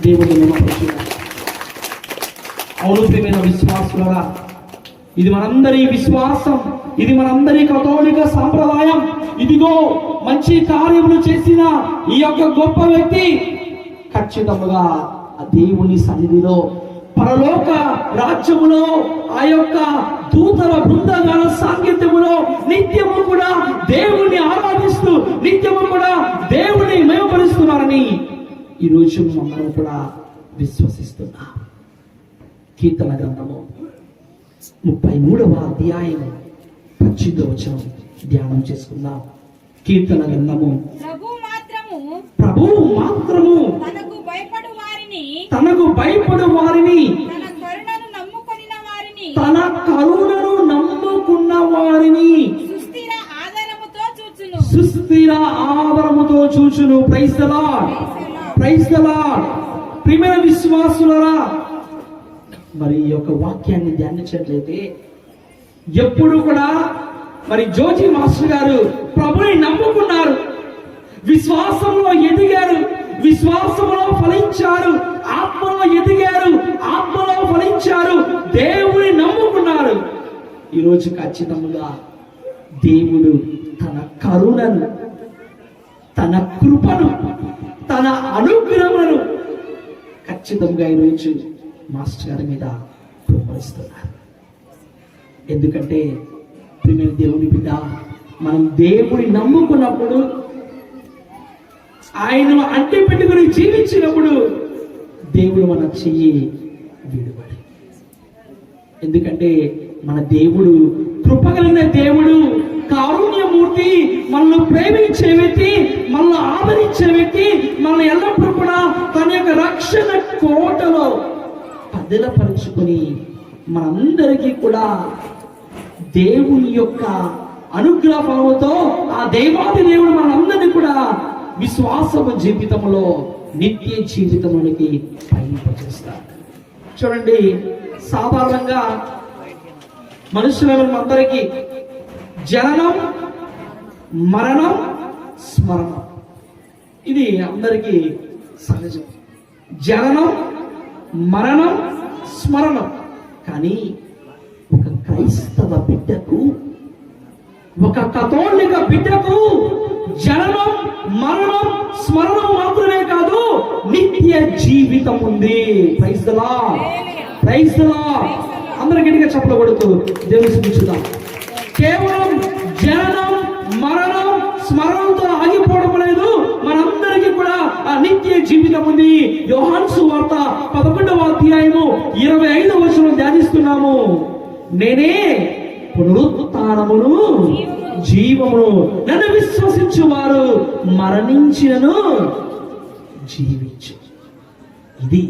దేవుడిని నమ్మకం. అవును ప్రియమైన విశ్వాసులారా, ఇది మనందరి విశ్వాసం, ఇది మనందరి కథోలిక సాంప్రదాయం. ఇదిగో మంచి కార్యములు చేసిన ఈ యొక్క గొప్ప వ్యక్తి ఖచ్చితంగా ఆ దేవుని సన్నిధిలో, పరలోక రాజ్యములో, ఆ యొక్క దూతల బృందగాల సాంగత్యములో నిత్యము కూడా దేవుని ఆరాధిస్తూ నిత్యము కూడా దేవుని మహిమపరుస్తున్నారని ఈరోజు మనందరం కూడా విశ్వసిస్తున్నాం. కీర్తన గ్రంథము 33వ అధ్యాయము 18వ వచనం ధ్యానం చేసుకుందాం. కీర్తన గ్రంథము ప్రభువు మాత్రము తనకు భయపడు వారిని తన కరుణను నమ్ముకున్న వారిని సుస్థిర ఆదరముతో చూచును. Praise the lord, praise the Lord. ప్రియమైన విశ్వాసులారా, మరి ఈ యొక్క వాక్యాన్ని ధ్యానించినట్లయితే ఎప్పుడు కూడా మరి జోజీ మాస్టర్ గారు ప్రభుని నమ్ముకున్నారు, విశ్వాసంలో ఎదిగారు, విశ్వాసంలో ఫలించారు, ఆత్మలో ఎదిగారు, ఆత్మలో ఫలించారు, దేవుని నమ్ముకున్నారు. ఈరోజు ఖచ్చితంగా దేవుడు తన కరుణను, తన కృపను, తన అనుగ్రహమును ఖచ్చితంగా ఈరోజు మాస్టర్ గారి మీద కుమ్మరిస్తున్నారు. ఎందుకంటే ప్రియమైన దేవుని బిడ్డ, మనం దేవుని నమ్ముకున్నప్పుడు, ఆయనను అంటి పెట్టుకుని జీవించినప్పుడు దేవుడు మన చెయ్యి విడుబడి. ఎందుకంటే మన దేవుడు కృపగలిగిన దేవుడు, కారుణ్యమూర్తి, మనల్ని ప్రేమించే వ్యక్తి, మనల్ని ఆదరించే వ్యక్తి, మనల్ని ఎల్లప్పుడూ కూడా తన యొక్క రక్షణ కోటలో పదిలపరుచుకొని మనందరికీ కూడా దేవుని యొక్క అనుగ్రహ ఫలముతో ఆ దేవాది దేవుడు మనందరినీ కూడా విశ్వాసము జీవితంలో నిత్య జీవితంలోనికి పయనింపజేస్తారు. చూడండి, సాధారణంగా మనుషుల అందరికీ జననం, మరణం, స్మరణం, ఇది అందరికీ సహజం. జననం, మరణం, స్మరణం. కానీ ఒక క్రైస్తవ బిడ్డకు, ఒక కథోలిక బిడ్డకు జననం, మరణం, స్మరణం మాత్రమే కాదు, నిత్య జీవితం ఉంది. Praise the lord, praise the lord. అందరూ గట్టిగా చప్పట్లు కొడుతూ దేవుని స్తుతించుదాం. కేవలం జననం, మరణం, స్మరణంతో ఆగిపోవడం లేదు. మనందరికీ కూడా ఆ నిత్య జీవితం ఉంది. యోహాను సువార్త 11వ అధ్యాయము 25వ వచనం ధ్యానిస్తున్నాము. నేనే పునరుత్థానమును జీవమును, నన్ను విశ్వసించువారు మరణించినను జీవించు. ఇది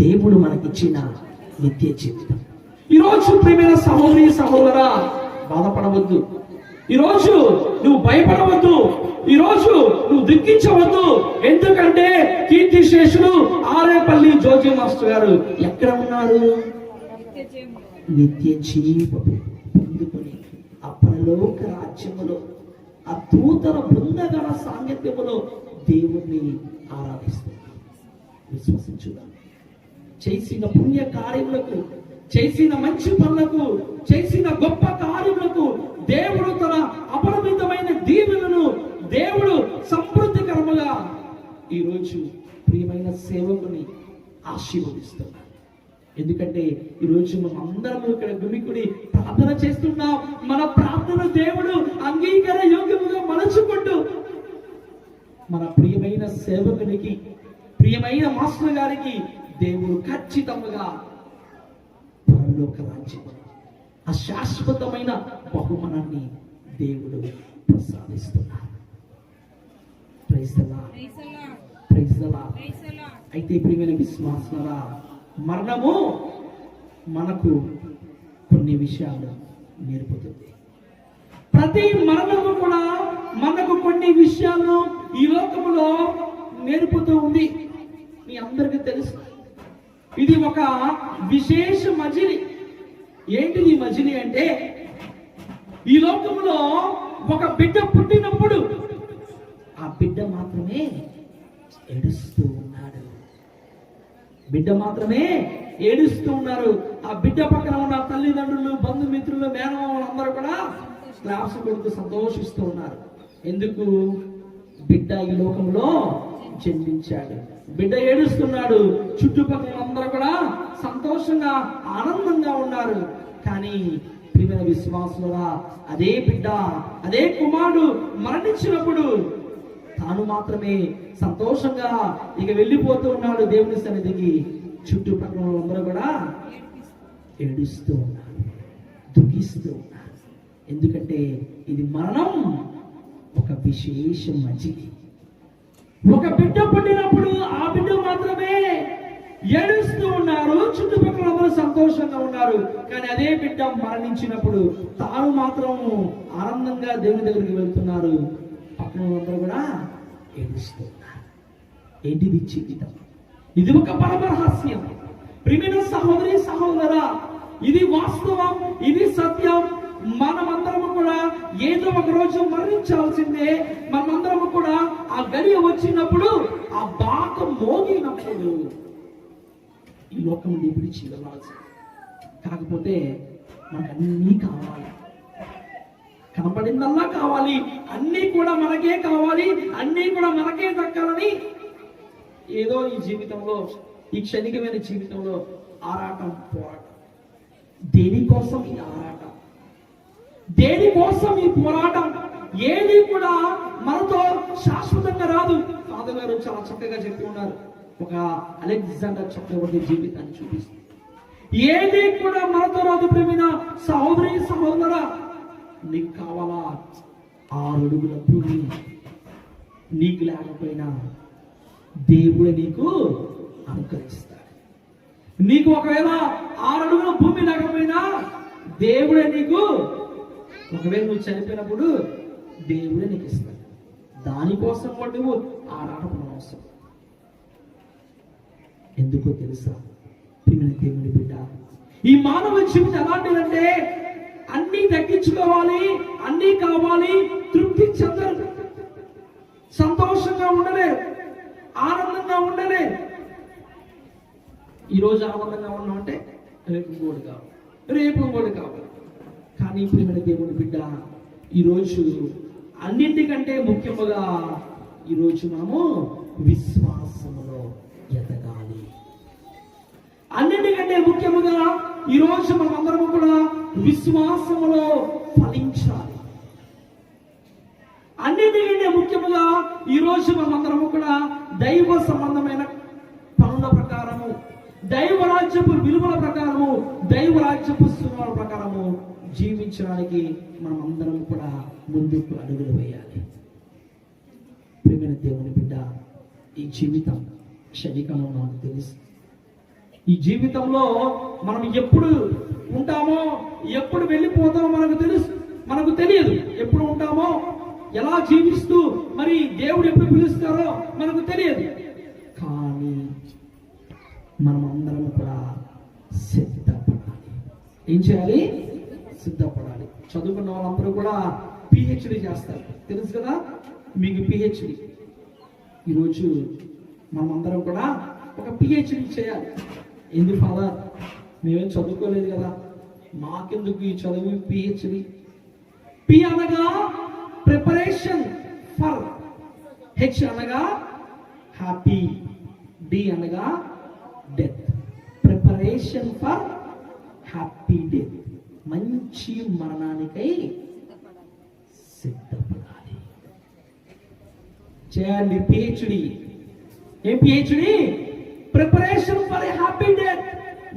దేవుడు మనకిచ్చిన నిత్య జీవితం. ఈరోజు ప్రియమైన సహోదరి సహోదరా, బాధపడవద్దు. ఈరోజు నువ్వు భయపడవద్దు. ఈరోజు నువ్వు దుఃఖించవద్దు. ఎందుకంటే కీర్తిశేషుడు ఆరేపల్లి జోజి మాస్టర్ గారు ఎక్కడ ఉన్నారు? నిత్య జీవము పొందుకొని ఆ పరలోక రాజ్యములో ఆ దూతల బృందగణ సాంగత్యములో దేవుణ్ణి ఆరాధిస్తున్నారు. విశ్వసించుదాం. చేసిన పుణ్య కార్యములకు, చేసిన మంచి పనులకు, చేసిన గొప్ప కార్యములకు దేవుడు తన అపరిమితమైన దీవెనలను దేవుడు సమృద్ధికరముగా ఈరోజు ప్రియమైన సేవకుని ఆశీర్వదిస్తున్నాడు. ఎందుకంటే ఈరోజు మనం అందరం ఇక్కడ గుమికుడి ప్రార్థన చేస్తున్నాం. మన ప్రార్థన దేవుడు అంగీకార యోగ్యముగా మలచుకుంటూ మన ప్రియమైన సేవకునికి, ప్రియమైన మాస్టర్ గారికి దేవుడు ఖచ్చితంగా పరలోక రాజ్యం, ఆ శాశ్వతమైన బహుమానాన్ని దేవుడు ప్రసాదిస్తున్నాడు. Praise the lord, praise the Lord. అయితే ప్రియమైన విశ్వాసులారా, మరణము మనకు కొన్ని విషయాలు నేర్పుతుంది. ప్రతి మరణము కూడా మనకు కొన్ని విషయాలు ఈ లోకములో నేర్పుతూ ఉంది. మీ అందరికీ తెలుసు, ఇది ఒక విశేష మజిలి. ఏంటిది మజిలి అంటే, ఈ లోకములో ఒక బిడ్డ పుట్టినప్పుడు ఆ బిడ్డ మాత్రమే ఏడుస్తూ ఉన్నాడు. బిడ్డ మాత్రమే ఏడుస్తూ ఉన్నారు. ఆ బిడ్డ పక్కన ఉన్న తల్లిదండ్రులు, బంధుమిత్రులు, మేనమామలు అందరూ కూడా క్లాస్ కొడుతూ సంతోషిస్తూ ఉన్నారు. ఎందుకు? బిడ్డ ఈ లోకంలో జన్మించాడు. బిడ్డ ఏడుస్తున్నాడు. చుట్టుపక్కల అందరూ కూడా సంతోషంగా ఆనందంగా ఉన్నారు. కానీ ప్రియమైన విశ్వాసులుగా అదే బిడ్డ, అదే కుమారుడు మరణించినప్పుడు తాను మాత్రమే సంతోషంగా ఇక వెళ్ళిపోతూ ఉన్నాడు దేవుని సన్నిధికి. చుట్టుపక్కల అందరూ కూడా ఏడుస్తూ ఉన్నారు, దుఃఖిస్తూ ఉన్నారు. ఎందుకంటే ఇది మరణం ఒక విశేష మజిలి. ఒక బిడ్డ పుట్టినప్పుడు ఆ బిడ్డ మాత్రమే ఏడుస్తూ ఉన్నారు, చుట్టుపక్కల అందరూ సంతోషంగా ఉన్నారు. కానీ అదే బిడ్డ మరణించినప్పుడు తాను మాత్రం ఆనందంగా దేవుని దగ్గరికి వెళ్తున్నారు. పక్కన అందరూ కూడా ఏడుస్తూ ఉన్నారు. ఏంటిది జీవితం? ఇది ఒక పరమ రహస్యం. ప్రియమైన సహోదరి సహోదరా, ఇది వాస్తవం, ఇది సత్యం. మనమందరము కూడా ఏదో ఒక రోజు మరణించాల్సిందే. మనమందరము కూడా ఆ గడియ వచ్చినప్పుడు, ఆ బాక మోగినప్పుడు ఈ లోకం విడిచి వెళ్ళాల్సింది. కాకపోతే మనకు అన్నీ కావాలి, కనపడిందల్లా కావాలి, అన్నీ కూడా మనకే కావాలి, అన్నీ కూడా మనకే దక్కాలని ఏదో ఈ జీవితంలో, ఈ క్షణికమైన జీవితంలో ఆరాటం, పోరాటం. దేనికోసం ఈ ఆరాటం? దేనికోసం ఈ పోరాటం? ఏది కూడా మనతో శాశ్వతంగా రాదు. ఫాదర్ గారు చాలా చక్కగా చెప్పి ఉన్నారు. ఒక అలెగ్జాండర్ చక్రవర్తి జీవితాన్ని చూపిస్తుంది. ఏది కూడా మనతో రాదు. ప్రేమైన సహోదరి సహోదరా, నీకు కావాలా 6 అడుగుల భూమి? నీకు లేకపోయినా దేవుడే నీకు అనుగ్రహిస్తాడు. నీకు ఒకవేళ 6 అడుగుల భూమి లేకపోయినా దేవుడే నీకు, ఒకవేళ నువ్వు చనిపోయినప్పుడు దేవుడే నీకు ఇస్తాడు. దానికోసం నువ్వు ఆరాటపడ అవసరం. ఎందుకో తెలుసా ప్రియమైన దేవుని బిడ్డ, ఈ మానవ జీవితం ఎలాంటిదంటే అన్నీ దక్కించుకోవాలి, అన్నీ కావాలి, తృప్తి చెందరు, సంతోషంగా ఉండలేరు. ఆనందంగా ఉండలే. ఈరోజు ఆనందంగా ఉన్నామంటే రేపు ఇంకోటి కావాలి, రేపు ఇంకోటి కావాలి. కానీ ప్రియమైన దేవుని బిడ్డ, ఈరోజు అన్నింటికంటే ముఖ్యముగా ఈరోజు మనము విశ్వాసములో ఎదగాలి. అన్నింటికంటే ముఖ్యముగా ఈరోజు మనం అందరము కూడా విశ్వాసములో ఫలించాలి. అన్నింటికంటే ముఖ్యముగా ఈరోజు మనం అందరము కూడా దైవ సంబంధమైన పనుల ప్రకారము, దైవరాజ్యపు విలువల ప్రకారము, దైవరాజ్యపు సులువుల ప్రకారము జీవించడానికి మనం అందరం కూడా ముందుకు అడుగులు వేయాలి. ప్రియమైన దేవుని బిడ్డ, ఈ జీవితం క్షణికంలో మనకు తెలుసు. ఈ జీవితంలో మనం ఎప్పుడు ఉంటామో, ఎప్పుడు వెళ్ళిపోతామో మనకు తెలియదు. ఎప్పుడు ఉంటామో, ఎలా జీవిస్తూ మరి దేవుడు ఎప్పుడు పిలుస్తారో మనకు తెలియదు. కానీ మనం అందరం కూడా సిద్ధపడాలి. ఏం చేయాలి? సిద్ధపడాలి. చదువుకున్న వాళ్ళందరూ కూడా పిహెచ్డి చేస్తారు, తెలుసు కదా మీకు పిహెచ్డి. ఈరోజు మనం అందరం కూడా ఒక పిహెచ్డి చేయాలి. ఎందుకు ఫాదర్, మేమేం చదువుకోలేదు కదా, మాకెందుకు ఈ చదువు పిహెచ్డి? పి అనగా ప్రిపరేషన్ ఫర్, హెచ్ అనగా హ్యాపీ, డి అనగా death. Preparation for happy death, మంచి మరణానికై సిద్ధపడాలి. చేయాలి పిహెచ్డి. ఏం PhD? Preparation for happy death,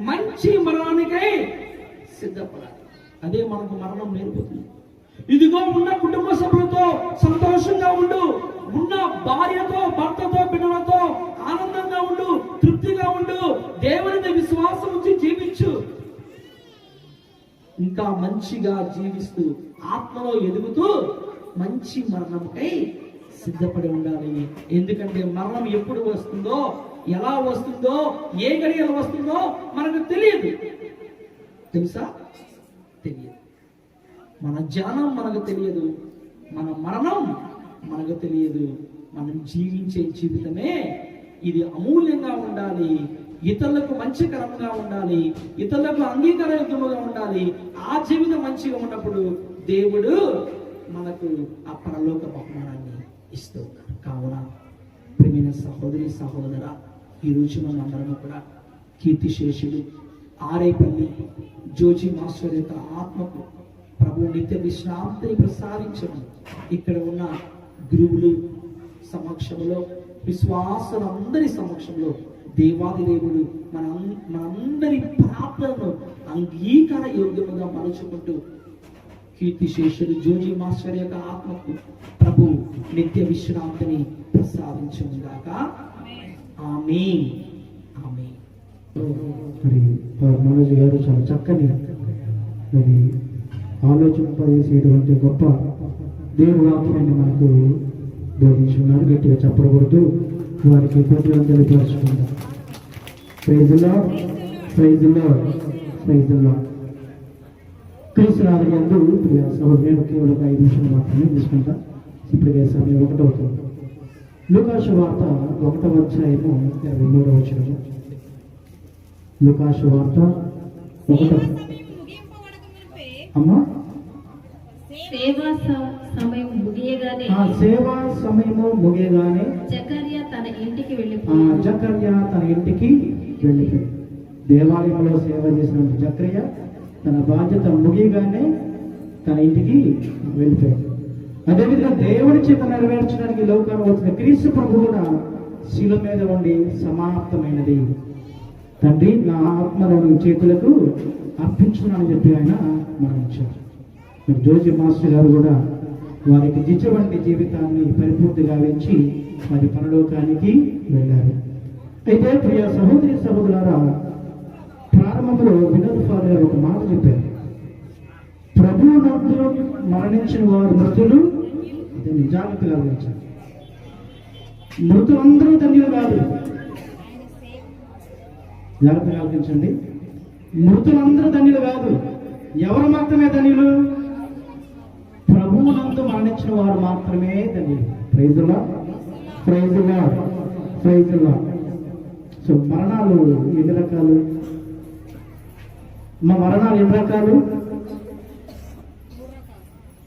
మంచి మరణానికై సిద్ధపడాలి. అదే మనకు మరణం నేర్పుతుంది. ఇదిగో ఉన్న కుటుంబ సభ్యులతో సంతోషంగా ఉండు, ఉన్న భార్యతో, భర్తతో, బిడ్డలతో ఆనందంగా ఉండు, తృప్తిగా ఉండు, దేవుని విశ్వాసం ఉంచి జీవించు. ఇంకా మంచిగా జీవిస్తూ ఆత్మలో ఎదుగుతూ మంచి మరణంకై సిద్ధపడి ఉండాలి. ఎందుకంటే మరణం ఎప్పుడు వస్తుందో, ఎలా వస్తుందో, ఏ గడియలు వస్తుందో మనకు తెలియదు. తెలుసా? తెలియదు. మన జననం మనకు తెలియదు, మన మరణం మనకు తెలియదు. మనం జీవించే జీవితమే ఇది అమూల్యంగా ఉండాలి, ఇతరులకు మంచికరంగా ఉండాలి, ఇతరులకు అంగీకారయుక్తముగా ఉండాలి. ఆ జీవితం మంచిగా ఉన్నప్పుడు దేవుడు మనకు ఆ పరలోక బహుమానాన్ని ఇస్తూ ఉన్నారు. కావున ప్రియమైన సహోదరి సహోదరా, ఈరోజు మనం అందరం కూడా కీర్తిశేషుడు ఆరేపల్లి జోజి మాస్టర్ యొక్క ఆత్మకు ప్రభు నిత్య విశ్రాంతిని ప్రసాదించడం, ఇక్కడ ఉన్న గురువులు సమక్షంలో, విశ్వాసులందరి సమక్షంలో దేవాది దేవుడు మనందరి ప్రార్థనను అంగీకార యోగ్యముగా మలుచుకుంటూ కీర్తిశేషుడు జోజి మాస్టర్ యొక్క ఆత్మకు ప్రభు నిత్య విశ్రాంతిని ప్రసాదించుగాక. ఆమేన్. ఆమేన్. మరి మనోజ్ గారు చాలా చక్కని మరి ఆలోచింపజేసేటువంటి గొప్ప దేవుని వాక్యాన్ని మనకు బోధించున్నారు. గట్టిగా చెప్పకూడదు, వారికి కోట్లను తెలియపరుచుకుంటాం. Praise the lord, praise the lord, praise the Lord. క్రీస్తు నామమునందు ప్రియ సహోదరులు, కేవలం 5 నిమిషాలు మాత్రమే తీసుకుంటా. ఇప్పటికే సమయం 1 అవుతుంది. లూకాసు వార్త 1వ అధ్యాయము 23వ వచనము. లూకాసు వార్త 1. అమ్మా, సేవా సమయం ముగియగానే సేవా సమయము ముగియగానే జకర్యా తన ఇంటికి జకర్యా తన ఇంటికి వెళ్ళిపోయి, దేవాలయంలో సేవ చేసిన జకర్యా తన బాధ్యత ముగియగానే తన ఇంటికి వెళ్ళిపోయాడు. అదేవిధంగా దేవుడి చేత నెరవేర్చడానికి లోకానికి వచ్చిన క్రీస్తు ప్రభు కూడా శిలువ మీద ఉండి సమాప్తమైనది, తండ్రి నా ఆత్మను నీ చేతులకు అర్పించుకున్నానని చెప్పి ఆయన మరణించారు. మరి జోజి మాస్టర్ గారు కూడా వారికి దిచ్చవంటి జీవితాన్ని పరిపూర్తిగా వెంచి వారి పరలోకానికి వెళ్ళారు. అయితే ప్రియ సహోదరి సహోదరులారా, ప్రారంభంలో వినోద్ ఫాదర్ గారు ఒక మాట చెప్పారు. ప్రభువు నందు మరణించిన వారు మృతులు, దాన్ని జాగ్రత్తగా గమనించారు. మృతులందరూ ధన్యులు కాదు, జాగ్రత్తగా ఆలోచించండి. మృతులందరూ ధన్యులు కాదు. ఎవరు మాత్రమే ధన్యులు? ప్రభువునందు మరణించిన వారు మాత్రమే ధన్యులు. Praise the lord, praise the Lord, ప్రైజ్లా. సో మరణాలు ఎన్ని రకాలు? మా మరణాలు ఎన్ని రకాలు?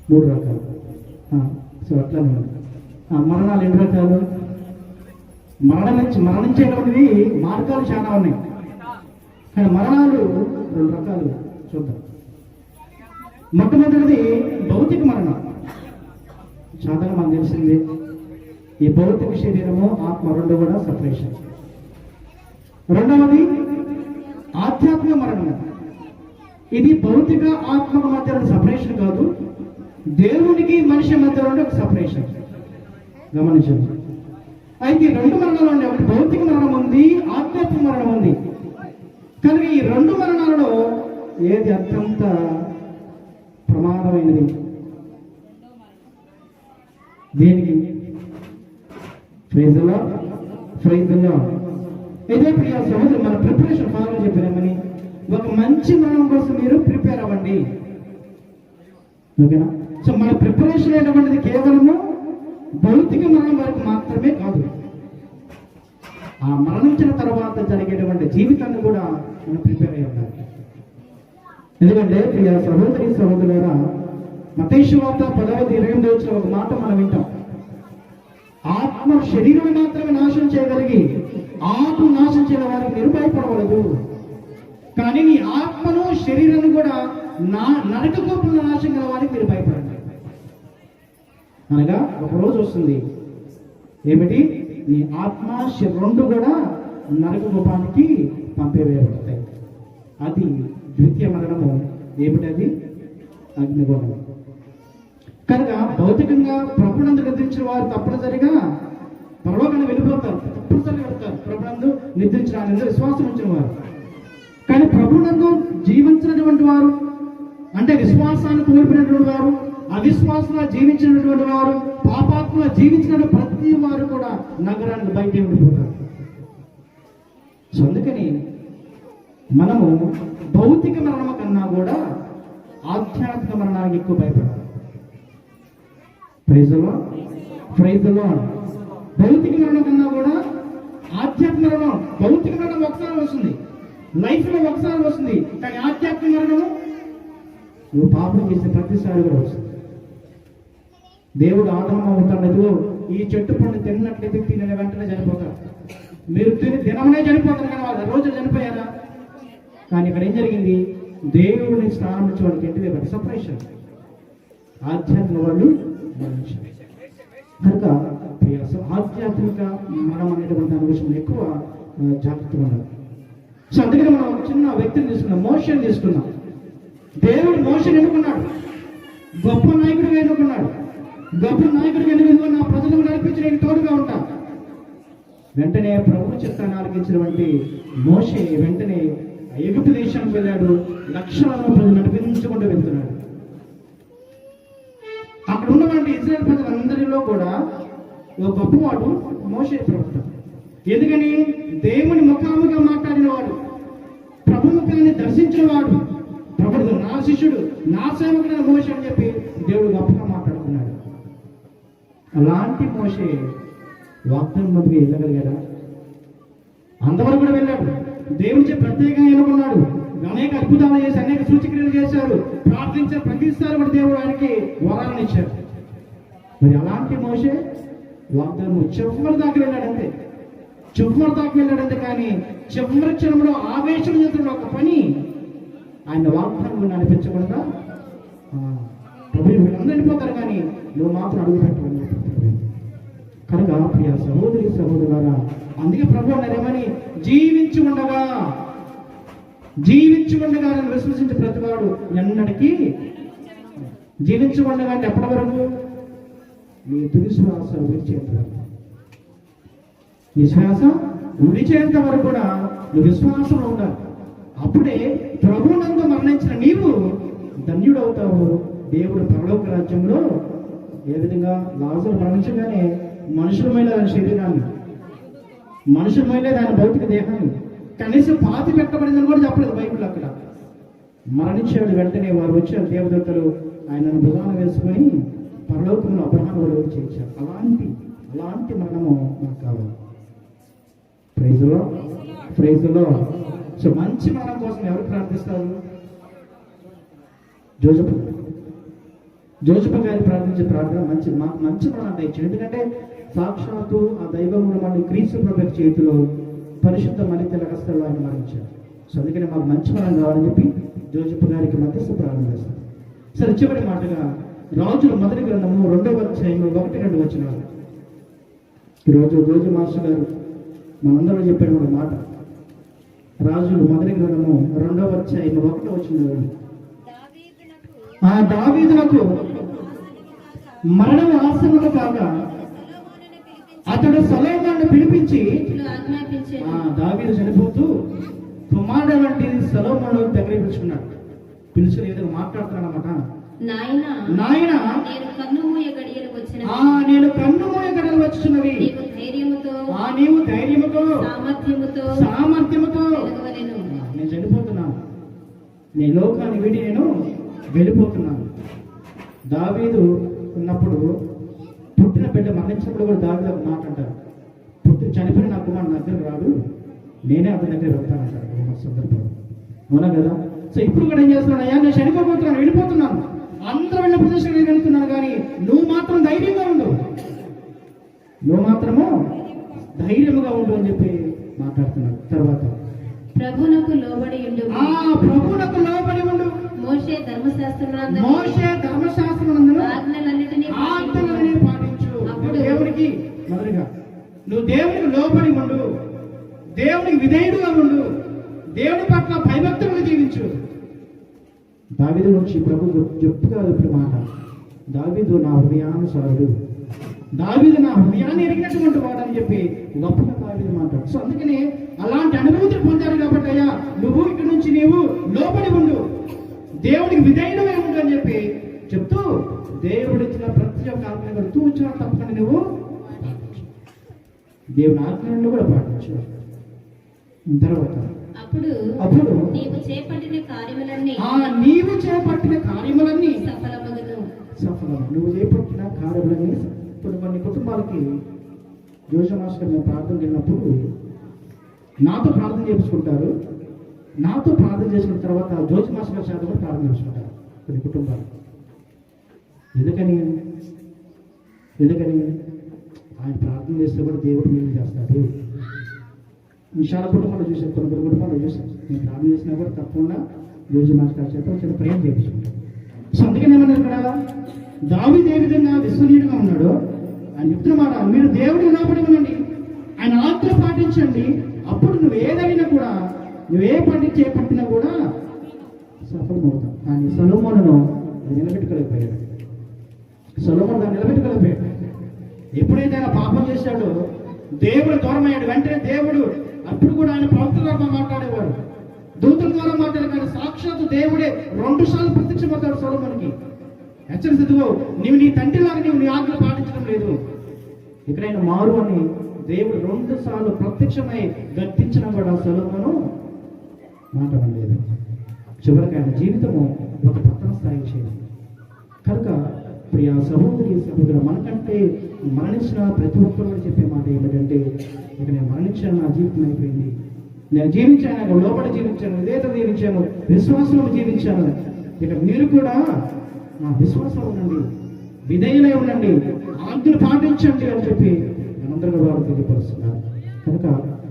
3 రకాలు. సో అట్లానే ఉంది. మరణాలు ఎన్ని రకాలు? మరణించేటువంటివి మార్గాలు చాలా ఉన్నాయి, కానీ మరణాలు 2 రకాలు. చూద్దాం. మొట్టమొదటిది భౌతిక మరణం. చాలా మనకు తెలిసింది, ఈ భౌతిక శరీరము ఆత్మ 2 కూడా సపరేషన్. రెండవది ఆధ్యాత్మిక మరణము. ఇది భౌతిక ఆత్మక మధ్య సపరేషన్ కాదు, దేవునికి మనిషి మధ్య ఒక సపరేషన్. గమనించండి. అయితే 2 మరణాలు ఉన్నాయి. ఒకటి భౌతిక మరణం ఉంది, ఆధ్యాత్మిక మరణం ఉంది. కనుక ఈ 2 మరణాలలో ఏది అత్యంత ప్రమాదమైనది? దేనికి? ప్రైజ్లా. ఇదే ప్రియ సహోదరు, మన ప్రిపరేషన్ ఫాలో చెప్పామని ఒక మంచి మరణం కోసం మీరు ప్రిపేర్ అవ్వండి. ఓకేనా? సో మన ప్రిపరేషన్ అనేటువంటిది కేవలము భౌతిక మరణం వరకు మాత్రమే కాదు, ఆ మరణించిన తర్వాత జరిగేటువంటి జీవితాన్ని కూడా మనం ప్రిపేర్ అయ్యి ఉండాలి. ఎందుకంటే ప్రియ సహోదరి సహోదరులారా, మత్తయి సువార్త 10:28 ఒక మాట మనం వింటాం. ఆత్మ శరీరం మాత్రమే నాశనం చేయగలిగి ఆత్మ నాశనం చేయడం వారికి మీరు భయపడవలదు, కానీ నీ ఆత్మను శరీరాన్ని కూడా నరక గోపుల నాశనం గల వారికి మీరు భయపడండి. అనగా ఒక రోజు వస్తుంది, ఏమిటి? నీ ఆత్మ 2 కూడా నరక గోపానికి పంపివేయబడతాయి. అది ద్వితీయ మరణము. ఏమిటి అది? అగ్నిగోళం. కనుక భౌతికంగా ప్రభునందు నిద్రించిన వారు తప్పనిసరిగా పరలోకానికి వెళ్ళిపోతారు, తప్పనిసరిగా వెళ్తారు. ప్రభునందు నిద్రించడానికి విశ్వాసం ఉంచిన వారు. కానీ ప్రభునందు జీవించినటువంటి వారు, అంటే విశ్వాసాన్ని కోల్పోయినటువంటి వారు, అవిశ్వాసంగా జీవించినటువంటి వారు, పాపాత్మగా జీవించిన ప్రతి వారు కూడా నగరానికి బయట ఉండిపోతారు. సో అందుకని మనము భౌతిక మరణం కన్నా కూడా ఆధ్యాత్మిక మరణానికి ఎక్కువ భయపడాలి. Praise the lord. భౌతిక మరణం కన్నా కూడా ఆధ్యాత్మిక మరణం. భౌతిక మరణం ఒకసారి వస్తుంది, లైఫ్ లో ఒకసారి వస్తుంది, కానీ ఆధ్యాత్మిక మరణము నువ్వు పాపం చేసిన ప్రతిసారి కూడా వస్తుంది. దేవుడు ఆదాము ఉంటాడు, ఈ చెట్టు పండు తిన్నట్లయితే తినే వెంటనే చనిపోతారు. మీరు తినమనే చనిపోతారు, కానీ వాళ్ళు రోజు చనిపోయారా? కానీ ఇక్కడ ఏం జరిగింది? దేవుడిని స్నానం వాడికి ఏంటి? సపరేషన్. ఆధ్యాత్మిక వాళ్ళు కనుక ఆధ్యాత్మిక మరణం అనేటువంటి దాని విషయంలో ఎక్కువ జాగ్రత్తగా ఉండాలి. సో అందుకని మనం చిన్న వ్యక్తిని తీసుకున్నాం, మోషేని తీసుకున్నాం. దేవుడు మోషేని ఎన్నుకున్నాడు, గొప్ప నాయకుడిగా ఎన్నుకున్నాడు. గొప్ప నాయకుడిగా ఎన్నుకుని నా ప్రజలను నడిపించడానికి తోడుగా ఉంటా. వెంటనే ప్రభు చిత్తాన్ని ఆలకించినటువంటి మోషే వెంటనే ఐగుప్తు దేశానికి వెళ్ళాడు, లక్షలను ప్రజలు నడిపించుకుంటూ వెళ్తున్నాడు. అక్కడ ఉన్నటువంటి ఇశ్రాయేలు ప్రజలందరిలో కూడా ఒక గొప్పవాడు మోషే ప్రవక్త. ఎందుకని? దేవుని ముఖాముఖిగా మాట్లాడిన వాడు, ప్రభు ముఖాన్ని దర్శించిన వాడు, ప్రభుడు నా శిష్యుడు, నా సేవకుడైన మోషే అని చెప్పి దేవుడు గొప్పగా మాట్లాడుతున్నాడు. అలాంటి మోషే వాగ్దానం ముందుకు వెళ్ళగలిగాడా? అంతవరకు కూడా వెళ్ళాడు. దేవుడి చే ప్రత్యేకంగా ఎన్నుకున్నాడు, అనేక అద్భుతాలు చేసి అనేక సూచక్రియలు చేశారు. ప్రార్థించిన ప్రతిసారి కూడా దేవుడు ఆయనకి వరాలను ఇచ్చారు. మరి అలాంటి మోషే వాగ్దానం చివరి దాకా వెళ్ళాడంతే, చివరి దాకా వెళ్ళాడంతే. కానీ చివరి క్షణంలో ఆవేశం చేస్తున్న ఒక పని ఆయన వాగ్దానం అనిపించకుండా, ప్రభు వీళ్ళందరూ వెళ్ళిపోతారు కానీ నువ్వు మాత్రం అడుగు పెట్టమని చెప్పి. కనుక ప్రియ సహోదరి సహోదరులారా, అందుకే ప్రభు అన్నారేమని? జీవించి ఉండగా నన్ను విశ్వసించే ప్రతివాడు ఎన్నటికీ జీవించి ఉండగా. అంటే ఎప్పటి వరకు? నీ తుది శ్వాస విడిచేంత వరకు. నీ శ్వాస విడిచేంత వరకు కూడా నువ్వు విశ్వాసంలో ఉండాలి. అప్పుడే ప్రభువునందు మరణించిన నీవు ధన్యుడవుతావు. దేవుడు పరలోక రాజ్యంలో ఏ విధంగా లాజరు మరణించగానే మనుషులమైన ఆయన శరీరాన్ని, మనుషులమైన ఆయన భౌతిక దేహాన్ని కనీసం పాతి పెట్టబడిందని కూడా చెప్పలేదు బైబిల్. అక్కడ మరణించాడు. వెంటనే వారు వచ్చారు, దేవదూతలు ఆయనను భుజాన వేసుకొని పరలోకంలో అబ్రహాము వరకు చేయించారు. అలాంటి మరణము మనకు కావాలి. ప్రైజ్లో సో మంచి మరణం కోసం ఎవరు ప్రార్థిస్తారు? జోజప్ప గారి ప్రార్థించే ప్రార్థన మంచి మరణం ఇచ్చింది. ఎందుకంటే సాక్షాత్తు ఆ దైవమును మన క్రీస్తు ప్రభు చేతిలో పరిశుద్ధ మలిత రహస్యంలో ఆయన మరణించారు. సో అందుకని మాకు మంచి మరణం కావాలని చెప్పి జోజప్ప గారికి మధ్యస్థ ప్రార్థన చేస్తారు. సరే, చివరి మాటగా రాజుల మొదటి గ్రంథము 2వ అధ్యాయము 1-2 వచనాలు. ఈరోజు రోజు మాస్టర్ గారు మనందరూ చెప్పిన ఒక మాట. రాజుల మొదటి గ్రంథము 2వ అధ్యాయము 1వ వచనం. ఆ దావీదునకు మరణం ఆసన్నము కాగా అతడు సొలొమోనును పిలిపించి, దావీదు చనిపోతూ కుమారుడు వంటి సొలొమోను దగ్గర పిలుచుకున్నాడు. పిలుచుకుని ఏదో మాట్లాడుతున్నాడు అన్నమాట. నాయనా నేను కన్ను మూయ గడియలు వచ్చుచున్నవి. నీవు ధైర్యముతో సామర్థ్యముతో నేను చనిపోతున్నాను, నీ లోకాన్ని వీడి నేను వెళ్ళిపోతున్నాను. దావీదు ఉన్నప్పుడు పుట్టిన బిడ్డ మరణించినప్పుడు కూడా దావీదు ఒక మాట అంటారు, చనిపోయిన నా కుమారుడు నా దగ్గర రాడు, నేనే అతని దగ్గర వెళ్తానంటాడు సందర్భంలో. అవునా కదా? సో ఇప్పుడు కూడా ఏం చేస్తున్నాడు? అయ్యా నేను చనిపోతున్నాను, వెళ్ళిపోతున్నాను, అందరూ వెళ్ళిన ప్రదేశం నేను వెళ్తున్నాను, కానీ నువ్వు మాత్రం ధైర్యంగా ఉండు, నువ్వు మాత్రము ధైర్యముగా ఉండు అని చెప్పి మాట్లాడుతున్నాడు. తర్వాత ప్రభువునకు లోబడి ఉండు. మోషే ధర్మశాస్త్రమునందు ఆజ్ఞలన్నిటినీ పాటించు. దేవునికి మొదలుగా నువ్వు దేవునికి లోబడి ఉండు, దేవునికి విధేయుడుగా ఉండు, దేవుని పట్ల భయభక్తులుగా జీవించు. దావీదు నుంచి ప్రభు చెప్పుకోవాలి ఇప్పుడు మాట. దావీదు నా హృదయానుసారుడు, దావీదు నా హృదయాన్ని ఎరిగినటువంటి వాడు అని చెప్పి గొప్పగా దావీదు మాట్లాడు. సో అందుకని అలాంటి అనుభూతులు పొందారు కాబట్టి అయ్యా నువ్వు ఇక్కడి నుంచి నీవు లోబడి ఉండు, దేవుడికి విధేయుడమై ఉండు అని చెప్పి చెప్తూ దేవుడు ఇచ్చిన ప్రతి ఒక్క ఆజ్ఞ తూచా తప్పకుండా నువ్వు దేవుని ఆజ్ఞలను కూడా పాటించు. తర్వాత అప్పుడు నీవు చేపట్టిన కార్యములన్నీ సఫలము. నువ్వు చేపట్టిన కార్యములన్నీ. ఇప్పుడు కొన్ని కుటుంబాలకి జోషి మాస్టర్ మేము ప్రార్థన వెళ్ళినప్పుడు నాతో ప్రార్థన చేసుకుంటారు, నాతో ప్రార్థన చేసిన తర్వాత జోషి మాస్టర్ గారి చేత కూడా ప్రార్థన చేసుకుంటారు కొన్ని కుటుంబాలు. ఎందుకని ఆయన ప్రార్థన చేస్తే కూడా దేవుడు మేలు చేస్తాడు. చాలా కుటుంబాలు చూసాను, కొన్ని కుటుంబాలు చూసాను, నేను ప్రార్థన చేసినా కూడా తప్పకుండా జోషి మాస్టర్ చేత చిన్న ప్రేమ చేయించుకుంటాను. సో అందుకని ఏమన్నా ఇక్కడ దావీదు ఏ విధంగా విశ్వనీయుడిగా ఉన్నాడో ఆయన చెప్తున్నమాట, మీరు దేవుడికి లోబడి ఉండండి, ఆయన ఆజ్ఞలు పాటించండి, అప్పుడు నువ్వు ఏదైనా కూడా నువ్వే చేపట్టినా కూడా సఫలమవుతావు. కానీ సొలొమోనును నిలబెట్టుకోలేకపోయాడు. సొలొమోను దాన్ని నిలబెట్టుకోలేకపోయాడు. ఎప్పుడైతే ఆయన పాపం చేశాడో దేవుడు దూరమయ్యాడు. వెంటనే దేవుడు అప్పుడు కూడా ఆయన ప్రవక్తల ద్వారా మాట్లాడేవాడు, దూతల ద్వారా మాట్లాడేవాడు. సాక్షాత్తు దేవుడే 2 సార్లు ప్రత్యక్షమవుతాడు సొలొమోనుకి. హెచ్చరిస్తువు, నీవు నీ తండ్రిలాగా నీవు నీ ఆజ్ఞలు పాటించడం లేదు. ఇక్కడైనా మారు అని దేవుడు 2 సార్లు ప్రత్యక్షమై గర్తించిన కూడా సొలొమోను మాట్లాడలేదు. చివరికి ఆయన జీవితము ఒక పతన స్థాయికి చేరింది. కనుక ప్రియ సహోదరు మనకంటే మరణించిన ప్రతి ఒక్కరు చెప్పే మాట ఏమిటంటే, ఇక నేను మరణించాను, నా జీవితం అయిపోయింది, నేను జీవించాను, నాకు లోపల జీవించాను, విధేయత జీవించాను, విశ్వాసంలో జీవించాను, ఇక మీరు కూడా నా విశ్వాసంలో ఉండండి, విధేయులై ఉండండి, ఆజ్ఞలు పాటించండి అని చెప్పి మనందరూ వారు తెలియపరుస్తున్నారు. కనుక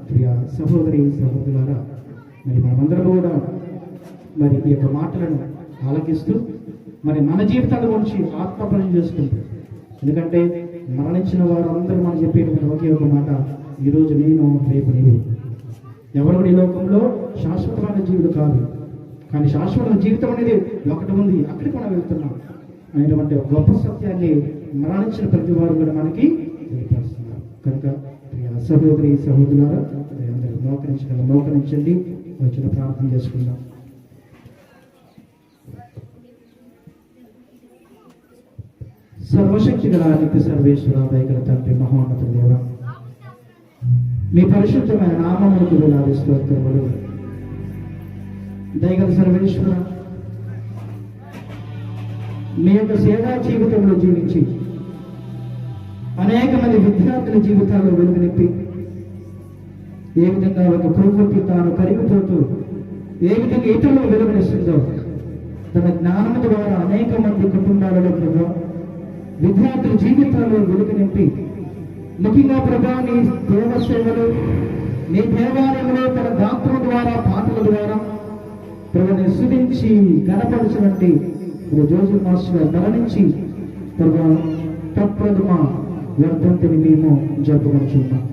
ప్రియ సహోదరులారా, మరి మనమందరం కూడా మరి ఈ యొక్క మాటలను ఆలకిస్తూ మరి మన జీవితాల గురించి ఆత్మపరిచయం చేసుకుంటూ, ఎందుకంటే మరణించిన వారందరూ మనం చెప్పేటువంటి ఒకే ఒక మాట, ఈరోజు నేను రేపు నీవు. ఎవరు ఈ లోకంలో శాశ్వతమైన జీవుడు కాదు, కానీ శాశ్వత జీవితం అనేది ఒకటి ఉంది, అక్కడికి మనం వెళ్తున్నాం అనేటువంటి గొప్ప సత్యాన్ని మరణించిన ప్రతి వారు కూడా మనకి తెలియపరుస్తున్నారు. కనుక సహోదరులారా, అందరూ మోకరించండి, వచ్చిన ప్రార్థన చేసుకుందాం. సర్వశక్తి గల నిత్య సర్వేశ్వర దయగల తండ్రి, మహోన్నత దేవ, మీ పరిశుద్ధమైన నామములకు వేలాది స్తోత్రములు. దయగల సర్వేశ్వర, మీ యొక్క సేవా జీవితంలో జీవించి అనేక మంది విద్యార్థుల జీవితాల్లో వెలుగునిప్పి ఏ విధంగా ఒక కొవ్వొత్తి తాను కరిగిపోతూ ఏ విధంగా ఇతరులకు వెలువనిస్తుందో తన జ్ఞానం ద్వారా అనేక మంది కుటుంబాలలో ప్రభా విద్యార్థుల జీవితాల్లో వెలుగు నింపి ముఖ్యంగా ప్రభా నీ దేవ సేవలు నీ దేవాలయంలో తన గాత్రం ద్వారా పాటల ద్వారా ప్రభుని స్తుతించి గణపరచినట్టు జోసెఫ్ మాస్టర్ గారు మరణించి ప్రభా తత్ప్రథమ వర్ధంతిని మేము జరుపుకుంటున్నాం.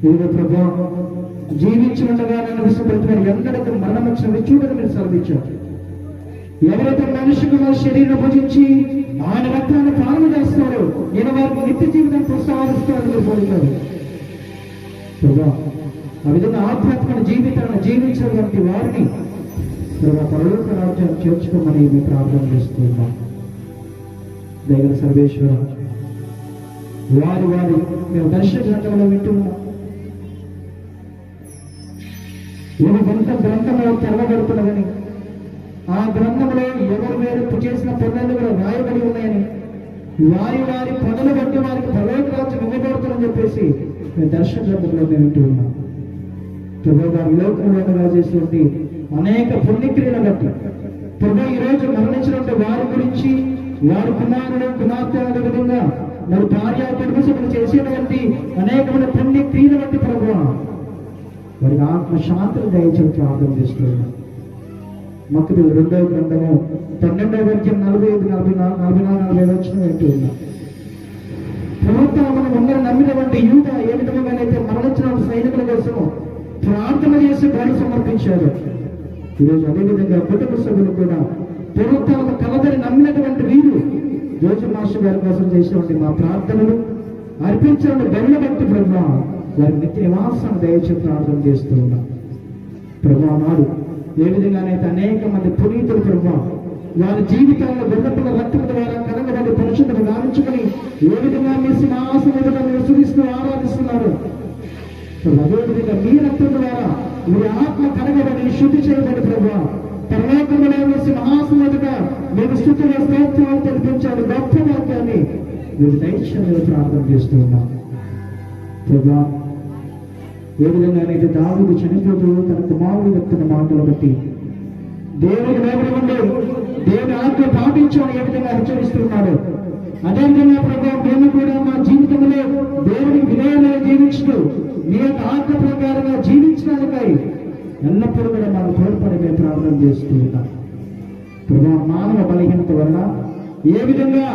ఇదిగో ప్రభా జీవించి ఉండగా నన్ను విశ్వపెడుతున్నారు ఎందరికి మరణం వచ్చిన చూడని మీరు సెలవిచ్చారు. ఎవరైతే మనిషికి వారి శరీరం భుజించి ఆయన రక్తాన్ని పాలన చేస్తారో నేను వారికి నిత్య జీవితం ప్రోత్సాహిస్తారని మీరు కోరుతారు ప్రభా. ఆ విధంగా ఆధ్యాత్మిక జీవితాన్ని జీవించినటువంటి వారిని ప్రభా పరలోక రాజ్యాన్ని చేర్చుకోమని మేము ప్రార్థన చేస్తున్నాం. దైవ సర్వేశ్వర వారి మేము దర్శన గ్రంథంలో వింటున్నాం. ఎంత గ్రంథంలో తెరవబడుతున్నదని ఆ గ్రంథంలో ఎవరు వేరు చేసిన పనులు కూడా రాయబడి ఉన్నాయని వారి పనులు బట్టి వారికి పరలోక రాజ్యం ఇవ్వబడుతుందని చెప్పేసి మేము దర్శన గ్రంథంలో మేము వింటూ ఉన్నాం. ప్రభు గారి లోకంలో చేసినటువంటి అనేక పుణ్యక్రియలు బట్టి ప్రభు ఈ రోజు మరణించినటువంటి వారి గురించి వారి కుమారుడు కుమార్తె అనే విధంగా మరి భార్య కుటుంబసభ్యులు చేసేటువంటి అనేకమైన పుణ్యక్రియలు బట్టి ప్రభు వారికి ఆత్మశాంతిని దయచేసి ప్రార్థన చేస్తున్నాం. మత్తయి 2వ గ్రంథము 12వ అధ్యాయం 45-44 వచ్చిన వింటూ ఉన్నాం. ప్రవక్త మనం అందరూ నమ్మినటువంటి యూద ఏ విధంగానైతే మరణించిన సైనికుల కోసం ప్రార్థన చేసి బలి సమర్పించారు. ఈరోజు అదేవిధంగా కుటుంబ సభ్యులు కూడా పూర్వకాలం కలదని నమ్మినటువంటి వీరు జోసెఫ్ మాస్టర్ గారి కోసం చేసినటువంటి మా ప్రార్థనలు అర్పించిన బెల్ల బట్టి ప్రభు వారి నిత్య నివాసాన్ని దయచేసి ప్రార్థన చేస్తూ ఉన్నాం. ప్రభు నాడు ఏ విధంగానైతే అనేక మంది పునీతులు ప్రభు వారి జీవితాల్లో గొర్రెపిల్ల రక్తం ద్వారా కనగబడి పరిశుద్ధత గావించుకుని ఏ విధంగా మీ సింహాసనం స్తుతిస్తూ ఆరాధిస్తున్నారు. అదేవిధంగా మీ రక్తం ద్వారా మీ ఆత్మ కనగబడి శుద్ధి చేయబడి ప్రభు పరలోకంలో సింహాసనముగా మీరు స్తుతుల స్తోత్రాలు తెలిపించాడు గొప్ప వాక్యాన్ని మీరు దయచేసి ప్రార్థన చేస్తూ ఉన్నాం. ప్రభు ఏ విధంగానైతే దావీదు చనిపోతూ తన కుమారుడు చెప్తున్న మాటలు బట్టి దేవుడికి లోబడి ఉండే దేవుని ఆజ్ఞ పాటించమని ఏ విధంగా హెచ్చరిస్తున్నాడు. అదేవిధంగా ప్రభు మేము కూడా మా జీవితంలో దేవుడికి వినయంగా జీవించుతూ మీ యొక్క ఆజ్ఞ ప్రకారంగా జీవించడానికై ఎల్లప్పుడూ కూడా మనం తోడ్పడి మేము ప్రార్థన చేస్తూ ఉన్నాం. ప్రభు మానవ బలహీనత వలన ఏ విధంగా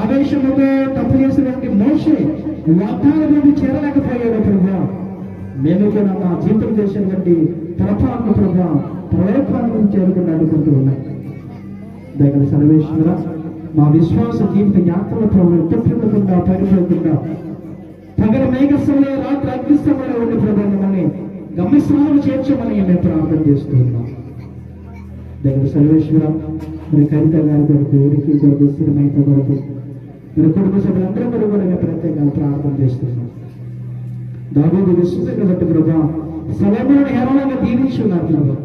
ఆవేశంతో తప్పు చేసినటువంటి మోషే వాగ్దానం నుండి చేరలేకపోయాడు ప్రభు మేము కూడా మా జీవితం చేసినటువంటి పొరపాటు ప్రభు ప్రయత్నాన్ని చేరుకుని అడుగుతూ ఉన్నాయి. దగ్గర సర్వేశ్వర మా విశ్వాస జీవిత యాత్రల ప్రభు తప్పిపోకుండా పడిపోకుండా పగల మేఘస్తంలో రాత్రి అగ్నిస్తంలో ఉండి ప్రభావాన్ని గమ్యస్థానం చేర్చమని మేము ప్రార్థన చేస్తూ ఉన్నాం. దగ్గర సర్వేశ్వర మరి కవిత గారి కొరకు ఊరికి కొరకు స్థిరమైత కొరకు మరి కుటుంబ సభ్యులందరూ కూడా మేము ప్రత్యేకంగా ప్రార్థన చేస్తున్నాం. దావీదు విశ్వాసం బట్టి ప్రభా సొలొమోనును హేళనగా దీవించున్నారు ప్రభా.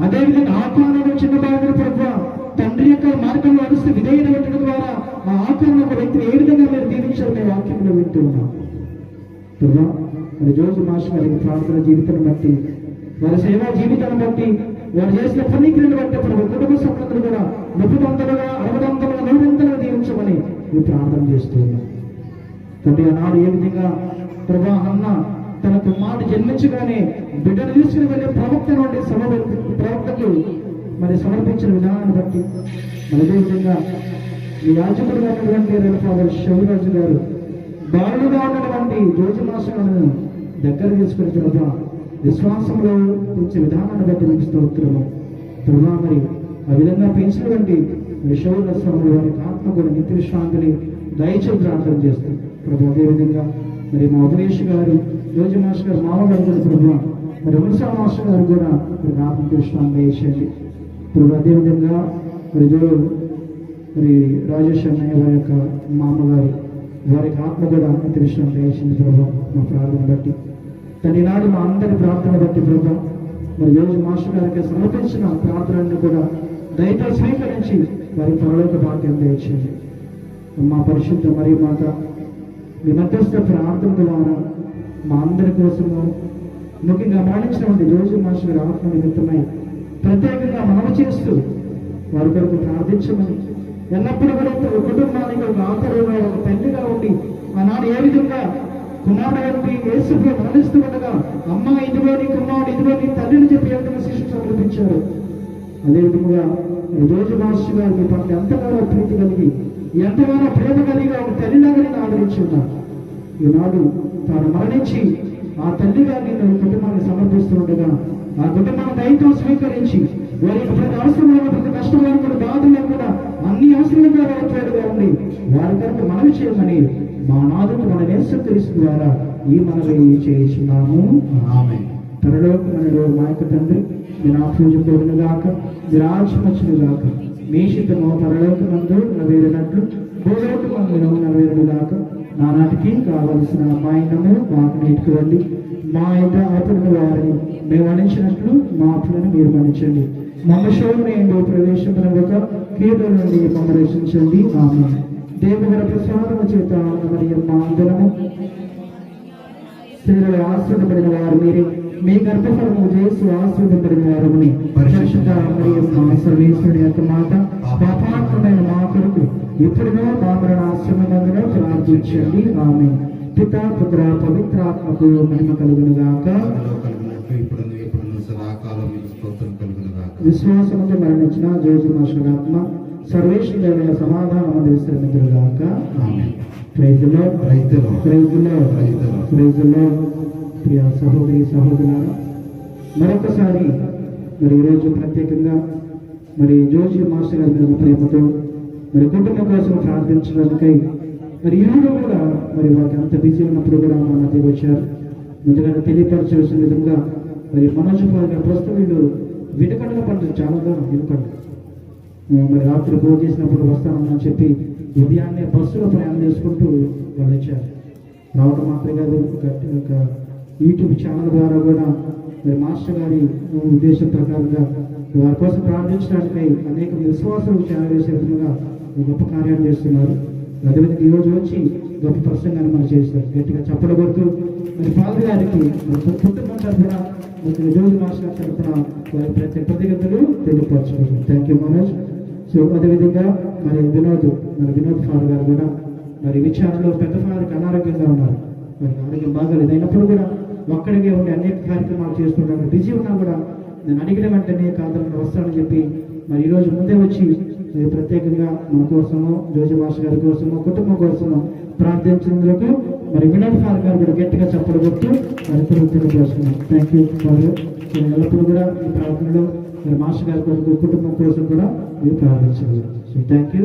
అదేవిధంగా ఆకారంలో చిన్న బాబుని ప్రభా తండ్రి యొక్క మార్గంలో అరుస్తూ విధేయత పెట్టడం ద్వారా ఆ ఆకారంలో ఒక వ్యక్తిని ఏ విధంగా మీరు దీవించారు మేము వాక్యంలో వింటూ ఉన్నాం. ప్రభా మరి జోసెఫ్ మాస్టర్ గారి ప్రార్థన జీవితాన్ని బట్టి వారి సేవా జీవితాన్ని బట్టి వారు చేసిన పుణ్యక్రియను బట్టి ప్రభు కుటుంబ సభ్యులందరూ కూడా 30 60 100 దీవించమని మేము ప్రార్థన చేస్తూ ఉన్నాం. తండ్రి ఆనాడు ఏ విధంగా ప్రభా అన్న తన కుమారుడు జన్మించగానే బిడ్డను తీసుకుని వెళ్ళే ప్రవక్త నుండి ప్రవక్తకు మరి సమర్పించిన విధానాన్ని బట్టి మరి అదేవిధంగా ఈ యాజకుడుగా ఉన్నటువంటి రేణుఫాదర్ శివరాజు గారు బాలుడుగా ఉన్నటువంటి జోసెఫ్ మాస్టర్లను దగ్గర తీసుకుని ప్రభా విశ్వాసంలో పెంచే విధానాన్ని బట్టి మీకు స్తోత్రము ప్రభా. మరి ఆ విధంగా పెంచినటువంటి శివరాజు స్వామి వారికి ఆత్మ కూడా నిత్య విశ్రాంతిని దయచేసి ప్రార్థన చేస్తుంది ప్రభు. అదేవిధంగా మరి మా ఉపదేశ్ గారు జోసెఫ్ మాస్టర్ గారు మామగారు కూడా ప్రభు మరి ఉమసా మాస్టర్ గారు కూడా మరి ఆత్మ విశ్రాంతి దయచేయండి ప్రభు. అదేవిధంగా మరి రాజేష్ అన్నయ్య వారి యొక్క మామగారు వారికి ఆత్మ కూడా నిత్య విశ్రాంతి దయచేయండి ప్రభు. మా ప్రార్థన బట్టి తన నాడు మా అందరి ప్రార్థన బట్టి ప్రభు మరి జోసెఫ్ మాస్టర్ గారికి సమర్పించిన ప్రార్థనను కూడా దయతో స్వీకరించి వారి పరలోక భాగ్యం దయచేయండి. మా పరిశుద్ధ మరియు మాత మీ మధ్యస్థ ప్రార్థన ద్వారా మా అందరి కోసము ముఖ్యంగా మరణించినటువంటి జోజి మాస్టర్ గారి ఆత్మ నిమిత్తమై ప్రత్యేకంగా మనవి చేస్తూ వారి కొరకు ప్రార్థించమని, ఎల్లప్పుడూ కూడా ఒక కుటుంబానికి ఒక ఆధారంగా ఒక తల్లిగా ఉండి ఆనాడు ఏ విధంగా కుమారుడు యేసుపై మరణిస్తూ ఉండగా అమ్మ ఇదిగోని కుమారుడు ఇదిగోని తల్లిని చెప్పి ఏ విధంగా శిక్షణ సమర్పించారు, అదేవిధంగా జోజి మాస్టర్ గారు మీ పట్ల ఎంతగానో ప్రీతి కలిగి ఎంతగానో ప్రేమ కలిగి ఒక తల్లిలాగా ఆదరించి ఉన్నారు. ఈనాడు తాను మరణించి ఆ తల్లిగా నేను కుటుంబాన్ని సమర్పిస్తూ ఉండగా ఆ కుటుంబాన్ని దయతో స్వీకరించి వారి యొక్క ప్రతి అవసరంలో ప్రతి కష్టంలో కూడా బాధల్లో కూడా అన్ని అవసరంగా వెళ్ళట్లేదుగా ఉండి వారి కొరకు మనవి చేయమని మా నాదుడు మన యేసుక్రీస్తు ద్వారా ఈ మనవి చేస్తున్నాము. పరలోకములో మా యొక్క తండ్రి మీరు ఆశీర్వదించబడును గాక, మీరు ఆశీర్వదించును గాక, మీ చిత్తము పరలోకమందు నెరవేరినట్లు భూలోకమందును నెరవేరును గాక. నానాటికి కావలసిన మాయనము మాకు నీటుకోండి, మా యొక్క అతను వారిని మేము మన్నించినట్లు మా అప్పులను మీరు మన్నించండి, మమ్మశోధన ప్రవేశించిన కీడుల నుండి మమ్మల్ని రక్షించండి. ఆమె దేవుని ప్రసాదము చేత మరియు మా అందరము స్త్రీలు ఆశ్రదపడిన వారు మీరే, మీ గర్భఫలము చేసి ఆశ్రదపడిన వారు పరిశుద్ధ మరియు మా సర్వేశ్వరుని యొక్క మాట పాపాత్మైన మా కొరకు ఇప్పుడునో మా మరణాశ్రమంలో ప్రార్థించండి. ఆమె పిత పుత్ర పవిత్రాత్మకు మహిమ కలుగును గాక. విశ్వాసముతో మరణించిన జోజి మాస్టర్ ఆత్మ సర్వేశ్వరుల సమాధానం విశ్రమించరు గాక. ప్రైజులో ప్రియ సహోదరి సహోదరులారా, మరొకసారి మరి ఈరోజు ప్రత్యేకంగా మరి జోజి మాస్టర్ గారి మీద ప్రేమతో మరి కుటుంబం కోసం ప్రార్థించడానికై మరి ఈరోజు కూడా మరి వారికి అంత బిజీ ఉన్నప్పుడు కూడా మా మధ్యకి వచ్చారు. ముందుగా తెలియపరచాల్సిన విధంగా మరి మనోజ్ కుమార్ గారు ప్రస్తుతం వీళ్ళు వినకండలో పడుతుంది, చాలా దూరం వినకండ. మరి రాత్రి భోజనం చేసినప్పుడు వస్తానని చెప్పి ఉదయాన్నే బస్సులో ప్రయాణం చేసుకుంటూ వాళ్ళు వచ్చారు. రావడం మాత్రమే కాదు, ఒక యూట్యూబ్ ఛానల్ ద్వారా కూడా మరి మాస్టర్ గారి ఉద్దేశం ప్రకారంగా వారి కోసం ప్రార్థించడానికై అనేక విశ్వాసాలు ఛానల్ వేసే విధంగా గొప్ప కార్యాలు చేస్తున్నారు. అదేవిధంగా ఈరోజు వచ్చి గొప్ప ప్రసంగాన్ని మనం చేస్తారు. గట్టిగా చప్పల కొడుతూ మరి ఫాదర్ గారికి కుటుంబం తరఫున జోజి మాస్టర్ గారి తరఫున వారి ప్రతి కృతజ్ఞతలు తెలియపరచుకుంటారు. Thank you Manoj. సో అదేవిధంగా మరి వినోద్ ఫాదర్ గారు కూడా మరి విచారణలో పెద్ద ఫాదర్కి అనారోగ్యంగా ఉన్నారు. మరి ఆరోగ్యం బాగాలేదు, అయినప్పుడు కూడా ఒక్కడికే ఉండి అనేక కార్యక్రమాలు చేస్తుంటారు. బిజీ ఉన్నా కూడా నేను అడిగిన వెంటనే కాదని వస్తానని చెప్పి మరి ఈరోజు ముందే వచ్చి ప్రత్యేకంగా మన కోసము జోజి మాస్టర్ గారి కోసము కుటుంబం కోసము ప్రార్థించినందుకు మరి వినోద్ ఫాదర్ గారు కూడా గట్టిగా చప్పలు కొడుతూ మరి తెలియజేస్తున్నాం. Thank you father. సో ఎల్లప్పుడూ కూడా ఈ ప్రార్థనలో మరి మాస్టర్ గారి కొరకు కుటుంబం కోసం కూడా మీరు ప్రార్థించగలరు. So thank you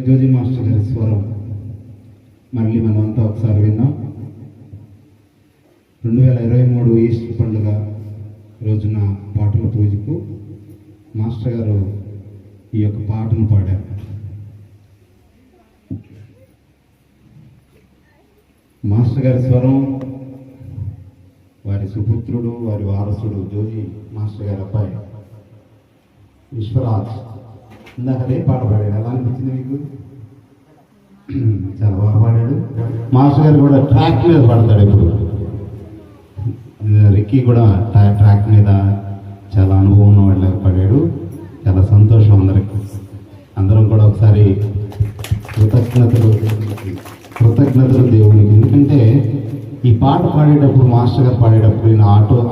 Joji master గారి స్వరం మళ్ళీ మనమంతా ఒకసారి విన్నాం. 2023 ఈస్టర్ పండుగ రోజున పాటల పూజకు మాస్టర్ గారు ఈ యొక్క పాటను పాడారు. మాస్టర్ గారి స్వరం వారి సుపుత్రుడు, వారి వారసుడు జోజి మాస్టర్ గారి అబ్బాయి విశ్వరాజ్ ఇందాక అదే పాట పాడాడు. ఎలా అనిపించింది మీకు? చాలా బాగా పాడాడు. మాస్టర్ గారు కూడా ట్రాక్ మీద పాడతాడు ఇప్పుడు. రిక్కీ కూడా ట్రాక్ మీద చాలా అనుభవం ఉన్న వాళ్ళకి పాడాడు. చాలా సంతోషం అందరికి. అందరం కూడా ఒకసారి కృతజ్ఞతలు దేవునికి. ఎందుకంటే ఈ పాట పాడేటప్పుడు మాస్టర్ గారు పాడేటప్పుడు నేను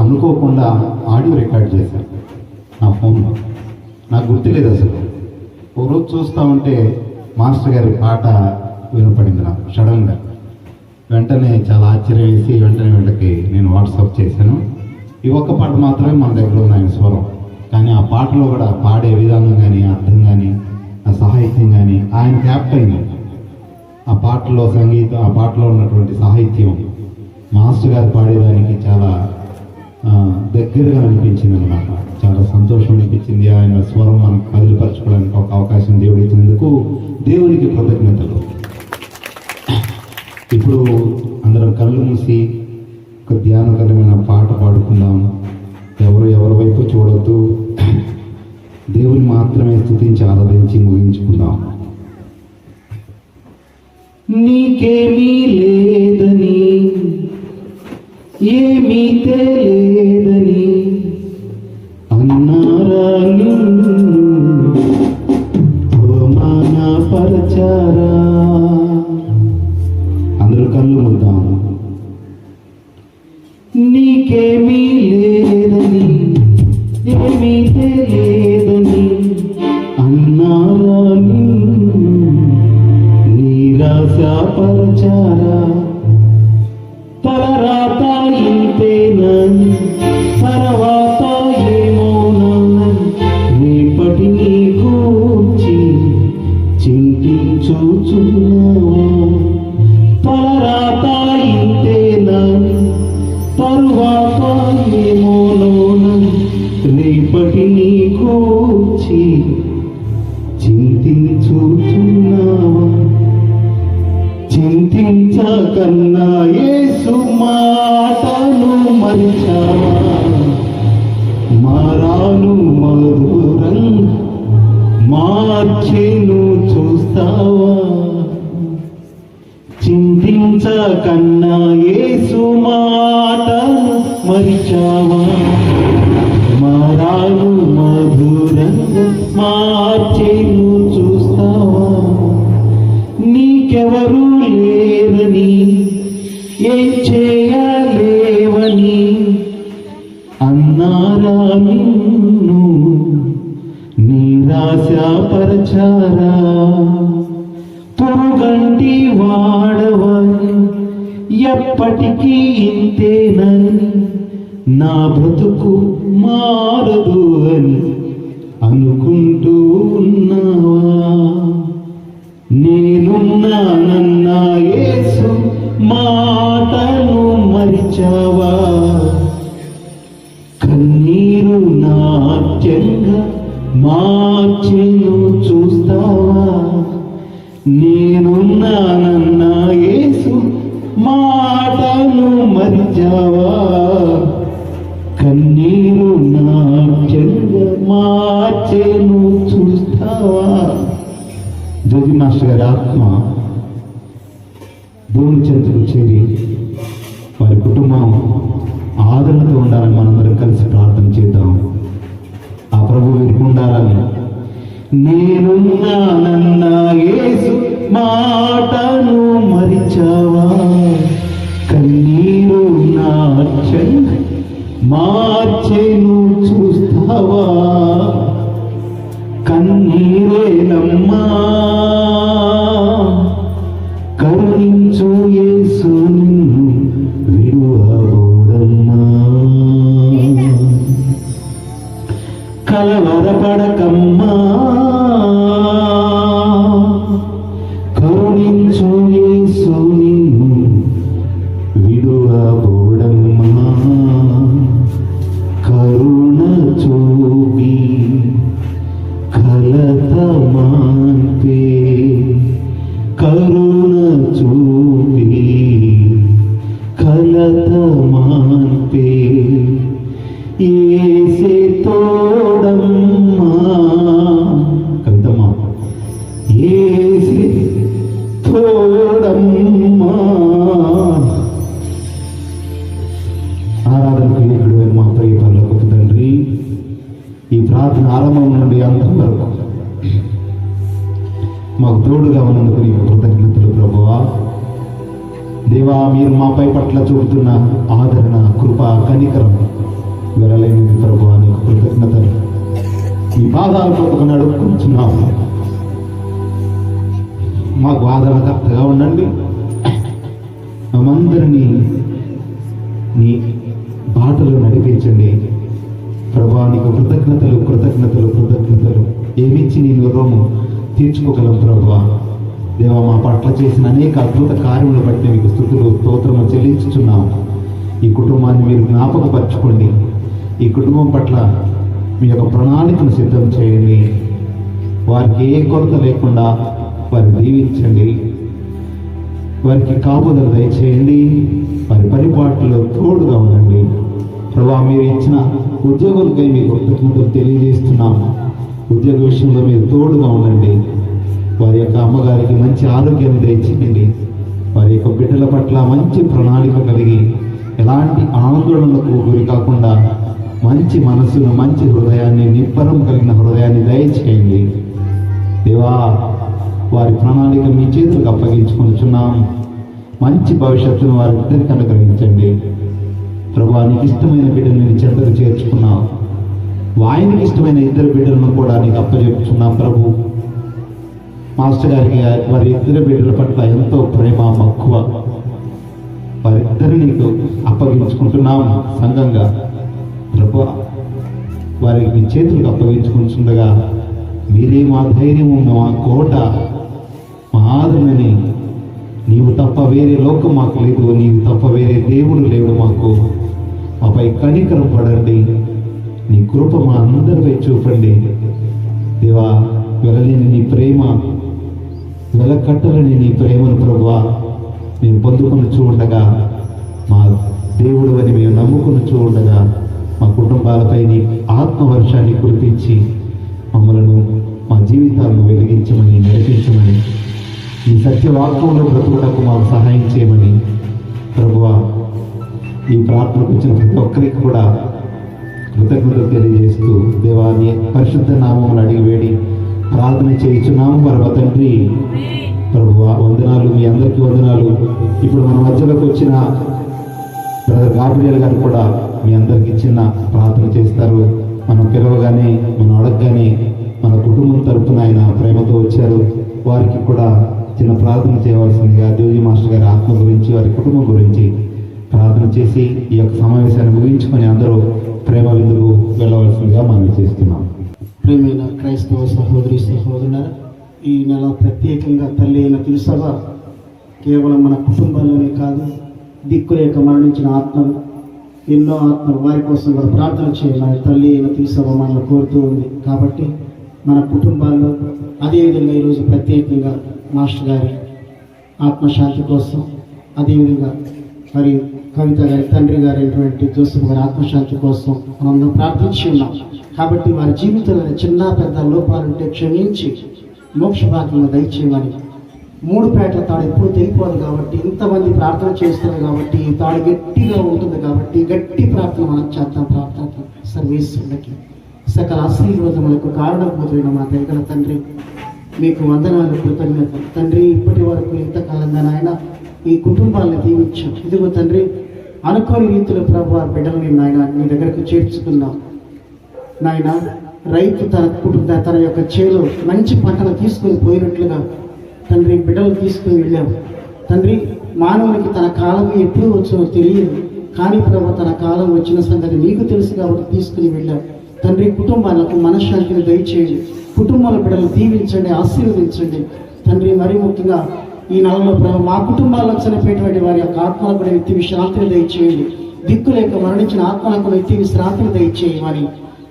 అనుకోకుండా ఆడియో రికార్డ్ చేశాను నా ఫోన్లో. నాకు గుర్తులేదు అసలు. ఒక రోజు చూస్తూ ఉంటే మాస్టర్ గారి పాట వినపడింది నాకు సడన్గా. వెంటనే చాలా ఆశ్చర్యం వేసి వెంటనే వీళ్ళకి నేను వాట్సాప్ చేశాను. ఈ ఒక్క పాట మాత్రమే మన దగ్గర ఉంది ఆయన స్వరం. కానీ ఆ పాటలో కూడా పాడే విధానం కానీ అర్థం కానీ ఆ సాహిత్యం కానీ ఆయన క్యాప్ట్ అయింది. ఆ పాటలో సంగీతం, ఆ పాటలో ఉన్నటువంటి సాహిత్యం మాస్టర్ గారు పాడేదానికి చాలా దగ్గరగా అనిపించింది అన్నమాట. చాలా సంతోషం అనిపించింది. ఆయన స్వరం మనకు బదిలిపరచుకోవడానికి ఒక అవకాశం దేవుడు ఇచ్చినందుకు దేవునికి కృతజ్ఞతలు. ఇప్పుడు అందరం కళ్ళు మూసి ఒక ధ్యానకరమైన పాట పాడుకుందాం. ఎవరి వైపు చూడొద్దు, దేవుని మాత్రమే స్తుతించి ఆరాధించి ముగించుకుందాం. నీకేమీ లేదని, ఏమీ తెలియదని అన్నారా నిన్ను అవమానపరచారా? అందరూ కళ్ళు మూద్దాం. నీకేమీ లేదని, ఏమీ తెలియదని అన్నారా నిన్ను నిరాశపరచారా? తలరాత ఇంతేనని, తర్వాత ఏమోనని రేపటిని కూర్చి చింతించుచున్నావా? తలరాత ఇంతేనని, తరువాత ఏమోనని రేపటిని కూర్చి చింతించుచున్నావా? చింతించకన్నా యేసు మాటను మరిచావా? మారాను మధురం మార్చెను చూస్తావా? చింతించకన్నా యేసు మాటను మరిచావా? మారాను మధురంగా మార్చెను చూస్తావా? నీకెవరు లేరని, ఏం చేయలేవని అన్నారా నిన్ను నిరాశపరచారా? పురుగంటి వాడవని, ఎప్పటికీ ఇంతేనని, నా బ్రతుకు మారదు అని అనుకుంటూ ఉన్నావా? నేనున్నానన్న యేసు మాటను మరిచావా? కన్నీరు నాట్యంగా మార్చెను చూస్తావా? నేనున్నానన్న యేసు మాటను మరిచావా? కన్నీరు నాట్యంగా మార్చెను చూస్తావా? జోగి మాస్టర్ గారి ఆత్మ దేవుని చెంతకు చేరి వారి కుటుంబం ఆదరణతో ఉండాలని మనందరం కలిసి ప్రార్థన చేద్దాం. ఆ ప్రభు వీరికి ఉండాలని. నేనున్నానన్న యేసు మాటను మరిచావా? కన్నీరు నాట్యం మార్చెను చూస్తావా? కన్నీరేనమ్మా కరుణించు యేసు నిన్ను విడువబోడమ్మా. కలవరపడకమ్మా కరుణించు యేసు నిన్ను విడువబోడమ్మా. కరుణ చూపి కలత మాన్పే, కరుణ చూపి కలత మాన్పే యేసే తోడమ్మా. కవితమ్మా. యేసే తోడమ్మా. ఆరాధనకు ఏకుడు మా ప్రియ పరలోకపు తండ్రి, ఈ ప్రార్థన ఆరంభం నుండి అంతం వరకు మాకు తోడుగా ఉన్నందుకు నీకు కృతజ్ఞతలు ప్రభువా. దేవా, మీరు మాపై పట్ల చూపుతున్న ఆదరణ, కృప, కనికరం వెళ్ళలేనిది ప్రభువా. నీకు కృతజ్ఞతలు. ఈ పాదాలు పట్టుకుని అడుక్కుంటున్నాము. మాకు ఆదరణకర్తగా ఉండండి. మేమందరినీ నీ బాటలో నడిపించండి. ప్రభా నీకు కృతజ్ఞతలు కృతజ్ఞతలు కృతజ్ఞతలు ఏమిచ్చి నీ రుణము తీర్చుకోగలం ప్రభా. దేవా మా పట్ల చేసిన అనేక అద్భుత కార్యములు బట్టి మీకు స్తుతులు స్తోత్రము చెల్లించుచున్నాము. ఈ కుటుంబాన్ని మీరు జ్ఞాపకపరచుకోండి. ఈ కుటుంబం పట్ల మీ యొక్క ప్రణాళికను సిద్ధం చేయండి. వారికి ఏ కొరత లేకుండా వారిని దీవించండి. వారికి కాపుదల దయచేయండి. వారి పరిపాటులో తోడుగా ఉండండి ప్రభా. మీరు ఇచ్చిన ఉద్యోగులకై మీకు కృతజ్ఞతలు తెలియజేస్తున్నాము. ఉద్యోగ విషయంలో మీరు తోడుగా ఉండండి. వారి యొక్క అమ్మగారికి మంచి ఆరోగ్యాన్ని దయచేయండి. వారి యొక్క బిడ్డల పట్ల మంచి ప్రణాళిక కలిగి ఎలాంటి ఆందోళనలకు గురి కాకుండా మంచి మనసును మంచి హృదయాన్ని నిబ్బరం కలిగిన హృదయాన్ని దయచేయండి దేవా. వారి ప్రణాళిక మీ చేతులకు అప్పగించుకుంటున్నాం. మంచి భవిష్యత్తును వారి ఇద్దరికి అనుగ్రహించండి ప్రభా. నీకు ఇష్టమైన బిడ్డలు నేను చెంతకు చేర్చుకున్నావు. ఆయనకి ఇష్టమైన ఇద్దరు బిడ్డలను కూడా నీకు అప్పచెప్పుచున్నాం ప్రభు. మాస్టర్ గారికి వారి ఇద్దరు బిడ్డల పట్ల ఎంతో ప్రేమ మక్కువ. వారిద్దరు నీకు అప్పగించుకుంటున్నాం సంఘంగా ప్రభు. వారికి మీ చేతులకు అప్పగించుకుంటుండగా మీరే మా ధైర్యము, మా కోట, మా ఆదరణని. నీవు తప్ప వేరే లోకం మాకు లేదు, నీవు తప్ప వేరే దేవుడు లేడు మాకు. మాపై కనికరం పడండి. నీ కృప మా అందరిపై చూపండి దేవా. వెలలేని నీ ప్రేమ, వెలకట్టలని నీ ప్రేమను ప్రభువా మేము పొందుకొని చూడగా, మా దేవుడు అని మేము నమ్ముకుని చూడగా మా కుటుంబాలపై నీ ఆత్మవర్షాన్ని కురిపించి మమ్మలను మా జీవితాలను వెలిగించమని నడిపించమని, ఈ సత్యవాక్యంలో బ్రతుకుటకు మాకు సహాయం చేయమని ప్రభువా. ఈ ప్రార్థనకు వచ్చిన ప్రతి ఒక్కరికి కూడా కృతజ్ఞతలు తెలియజేస్తూ దేవాన్ని పరిశుద్ధ నామమును అడిగి వేడి ప్రార్థన చేయించున్నాము పరమ తండ్రి. ప్రభువా వందనాలు, మీ అందరికీ వందనాలు. ఇప్పుడు మన మధ్యలోకి వచ్చిన బ్రదర్ గాబ్రియల్ గారు కూడా మీ అందరికీ చిన్న ప్రార్థన చేస్తారు. మనం పిలవగానే, మనం అడగగానే మన కుటుంబం తరపున ఆయన ప్రేమతో వచ్చారు. వారికి కూడా చిన్న ప్రార్థన చేయవలసిందిగా జోజీ మాస్టర్ గారి ఆత్మ గురించి, వారి కుటుంబం గురించి ప్రార్థన చేసి ఈ యొక్క సమావేశాన్ని ముగించుకొని అందరూ ప్రేమ విందుకు వెళ్ళవలసిందిగా మనం చేస్తున్నాం. ప్రేమైన క్రైస్తవ సహోదరి సహోదరులారా, ఈ నెల ప్రత్యేకంగా తల్లి అయిన తిరుసభ కేవలం మన కుటుంబాల్లోనే కాదు, దిక్కులేక మరణించిన ఆత్మలు, ఎన్నో ఆత్మలు, వారి కోసం కూడా ప్రార్థన చేయమని తల్లి అయిన తిరుసభ మనల్ని కోరుతూ ఉంది. కాబట్టి మన కుటుంబాల్లో అదేవిధంగా ఈరోజు ప్రత్యేకంగా మాస్టర్ గారి ఆత్మశాంతి కోసం, అదేవిధంగా మరి కవిత గారి తండ్రి గారు అయినటువంటి జోసెఫ్ గారి ఆత్మశాంతి కోసం మనం ప్రార్థించి ఉన్నాం. కాబట్టి వారి జీవితంలో చిన్న పెద్ద లోపాలుంటే క్షమించి మోక్ష భాగ్యం దయచేయమని. 3 పేటల తాడు ఎప్పుడు తెలిపోదు కాబట్టి, ఇంతమంది ప్రార్థన చేస్తారు కాబట్టి ఈ తాడు గట్టిగా ఉంటుంది కాబట్టి గట్టి ప్రార్థన మనం చేద్దాం. ప్రార్థన సర్వేశ్వరుడికి సకల ఆశీర్వాదములకు కారణభూతులైన మా దైవ తండ్రి, మీకు వందనాలు, కృతజ్ఞత తండ్రి. ఇప్పటి వరకు ఇంతకాలంగా నాయన ఈ కుటుంబాలను దీవించాం. ఇదిగో తండ్రి, అనుకోని రీతిలో ప్రభు వారి బిడ్డలని నాయన నీ దగ్గరకు చేర్చుకున్నాం నాయన. రైతు తన యొక్క చేలో మంచి పంటను తీసుకుని పోయినట్లుగా తండ్రి బిడ్డలు తీసుకుని వెళ్ళాము తండ్రి. మానవునికి తన కాలం ఎప్పుడు వచ్చో తెలియదు, కానీ ప్రభు తన కాలం వచ్చిన సంగతి నీకు తెలుసు కాబట్టి తీసుకుని వెళ్ళాం తండ్రి. కుటుంబాలకు మనశ్శాంతిని దయచేయండి, కుటుంబాల బిడ్డలు దీవించండి, ఆశీర్వదించండి తండ్రి. మరీ ముఖ్యంగా ఈ నెలలో ప్రభు మా కుటుంబాల్లో చనిపోయేటువంటి వారి యొక్క ఆత్మలకు వ్యక్తి విశ్రాంతిని దయచేయండి. దిక్కు లేక మరణించిన ఆత్మలకు వ్యక్తి విశ్రాంతిని దయచేయమని,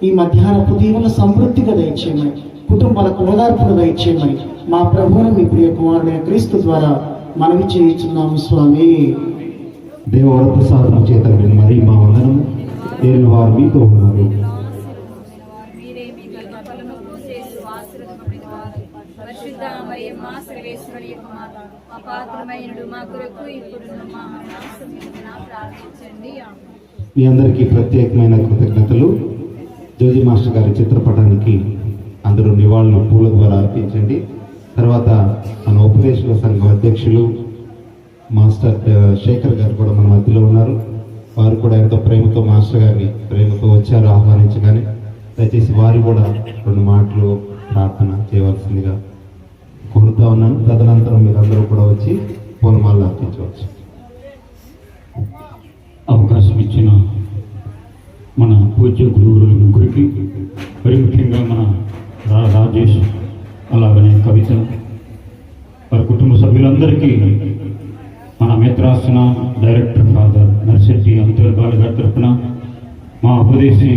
ఈ మధ్యాహ్నపు దీవెన సమృద్ధిగా దయచేయమని, కుటుంబాలకు ఓదార్పును దయచేయమని మా ప్రభువును మీ ప్రియ కుమారుడైన క్రీస్తు ద్వారా మనవి చేయించున్నాము స్వామి. దేవవరప్రసాదం చేత మరి మా వందనం. నేను వారు మీతో ఉన్నారు. మీ అందరికీ ప్రత్యేకమైన కృతజ్ఞతలు. జోజీ మాస్టర్ గారి చిత్రపటానికి అందరూ నివాళులు పూల ద్వారా అర్పించండి. తర్వాత మన ఉపదేశకుల సంఘం అధ్యక్షులు మాస్టర్ శేఖర్ గారు కూడా మన మధ్యలో ఉన్నారు. వారు కూడా ఎంతో ప్రేమతో మాస్టర్ గారిని ప్రేమతో వచ్చారు ఆహ్వానించగానే. దయచేసి వారు కూడా 2 మాటలు ప్రార్థన చేయవలసిందిగా కోరుతా ఉన్నాను. తదనంతరం మీరందరూ కూడా వచ్చి పూలమాలలు అర్పించవచ్చు. అవకాశం ఇచ్చిన మన పూజ్య గురువులు ముగ్గురికి, మరి ముఖ్యంగా మన రాజేష్, అలాగనే కవిత, వారి కుటుంబ సభ్యులందరికీ, మన మిత్రాసన డైరెక్టర్ ఫాదర్ నర్సిరెడ్డి అంతర్ బాలు గారి తరఫున, మా ఉపదేశీ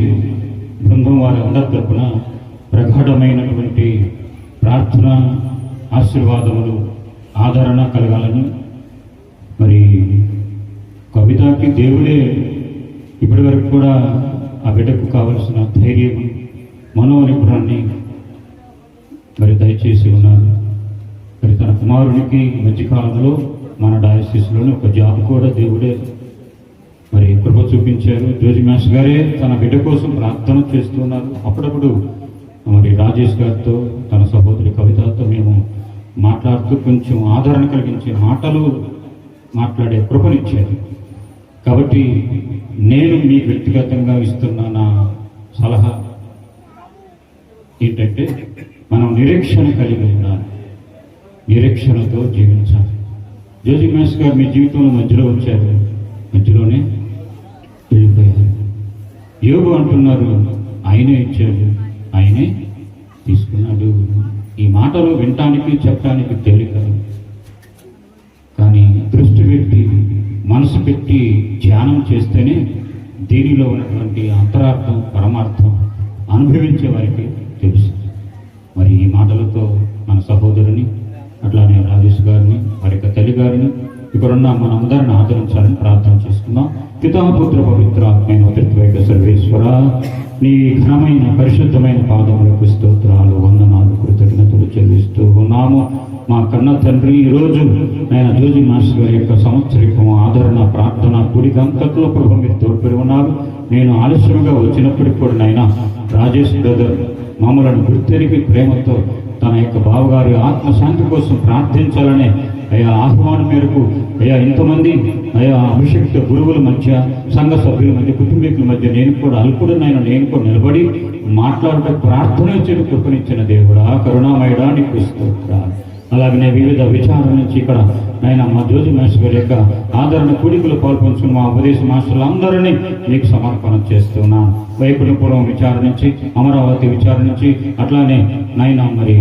బృందం వారి అందరి తరఫున ప్రగాఢమైనటువంటి ప్రార్థన, ఆశీర్వాదములు, ఆదరణ కలగాలని. మరి కవితకి దేవుడే ఇప్పటి వరకు కూడా ఆ బిడ్డకు కావలసిన ధైర్యం, మనోనిపుణాన్ని మరి దయచేసి ఉన్నారు. మరి తన కుమారునికి మధ్యకాలంలో మన డయాసిస్లోనే ఒక జాబ్ కూడా దేవుడే మరి కృప చూపించారు. జోజి మాస్టర్ గారే తన బిడ్డ కోసం ప్రార్థన చేస్తున్నారు. అప్పుడప్పుడు మరి రాజేష్ గారితో, తన సహోదరి కవితతో మేము మాట్లాడుతూ కొంచెం ఆదరణ కలిగించే మాటలు మాట్లాడే కృపనిచ్చారు. కాబట్టి నేను మీకు వ్యక్తిగతంగా ఇస్తున్న నా సలహా ఏంటంటే, మనం నిరీక్షణ కలిగి ఉండాలి, నిరీక్షణతో జీవించాలి. జోజి మాస్టర్ గారు మీ జీవితంలో మధ్యలో వచ్చారు, మధ్యలోనే వెళ్ళిపోయారు. యోగు అంటున్నారు, ఆయనే ఇచ్చాడు, ఆయనే తీసుకున్నాడు. ఈ మాటలు వినటానికి చెప్పడానికి తేలిక, కానీ దృష్టి పెట్టి మనసు పెట్టి ధ్యానం చేస్తేనే దీనిలో ఉన్నటువంటి అంతరార్థం, పరమార్థం అనుభవించే వారికి తెలుస్తుంది. మరి ఈ మాటలతో మన సహోదరుని, అట్లానే రాజేష్ గారిని, వారి యొక్క తల్లి గారిని, ఇక్కడున్న మనందరిని ఆదరించాలని ప్రార్థన చేసుకుందాం. పితాపుత్ర పవిత్ర ఆత్మైన త్రిత్వైక సర్వేశ్వర, నీ ఘనమైన పరిశుద్ధమైన పాదములకు స్తోత్రాలు, వందనాలు, కృతజ్ఞతలు చెల్లిస్తూ ఉన్నాము. మా కన్న తండ్రి, ఈరోజు నేను జోజి మాస్టర్ గారి యొక్క సంవత్సరికం ఆదరణ, ప్రార్థన కూడికంతట్లో ప్రభు మీరు తోడ్పడి ఉన్నారు. నేను ఆలస్యంగా వచ్చినప్పటికి కూడా నాయన రాజేష్ బ్రదర్ మమ్మలను గుర్తెరిగి ప్రేమతో తన యొక్క బావగారి ఆత్మశాంతి కోసం ప్రార్థించాలనే అయ్యా ఆహ్వానం మేరకు, అయ్యా ఇంతమంది అయ్యా అభిషిక్త గురువుల మధ్య, సంఘ సభ్యుల మధ్య, కుటుంబీకుల మధ్య నేను కూడా అల్పుడునైనా నేను కూడా నిలబడి మాట్లాడటం ప్రార్థన చేయడం కృపనిచ్చిన దేవుడా, కరుణామయుడా నీకు స్తోత్రాలు. అలాగనే వివిధ విచారాల నుంచి ఇక్కడ ఆయన మా జోజి మాస్టర్ గారి యొక్క ఆదరణ కూడికలు పాల్పంచుకుని మా ఉపదేశ మాస్టర్లందరినీ మీకు సమర్పణ చేస్తున్నాను. వైకుంఠపురం విచారణ నుంచి, అమరావతి విచారణ నుంచి, అట్లానే నాయన మరి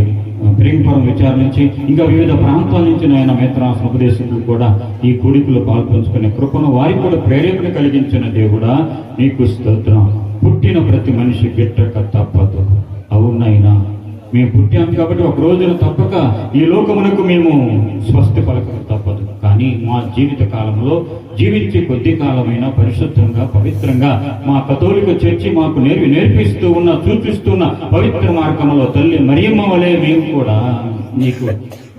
పెరింగపురం విచారణ నుంచి, ఇంకా వివిధ ప్రాంతాల నుంచి నాయన మేత్రాసన ఉపదేశకులు కూడా ఈ కూడికలు పాల్పంచుకునే కృపను వారికి కూడా ప్రేరేపణ కలిగించిన దేవుడా నీకు స్తోత్రం. పుట్టిన ప్రతి మనిషి గిట్టక తప్పదు. అవునైనా మేము పుట్టాం కాబట్టి ఒక రోజున తప్పక ఈ లోకమునకు మేము స్వస్తి పలకక తప్పదు. కానీ మా జీవిత కాలంలో జీవించే కొద్ది కాలమైనా పరిశుద్ధంగా, పవిత్రంగా మా కథోలిక చర్చి మాకు నేర్పిస్తూ ఉన్న, చూపిస్తున్న పవిత్ర మార్గంలో తల్లి మరియమ్మ వలె మేము కూడా నీకు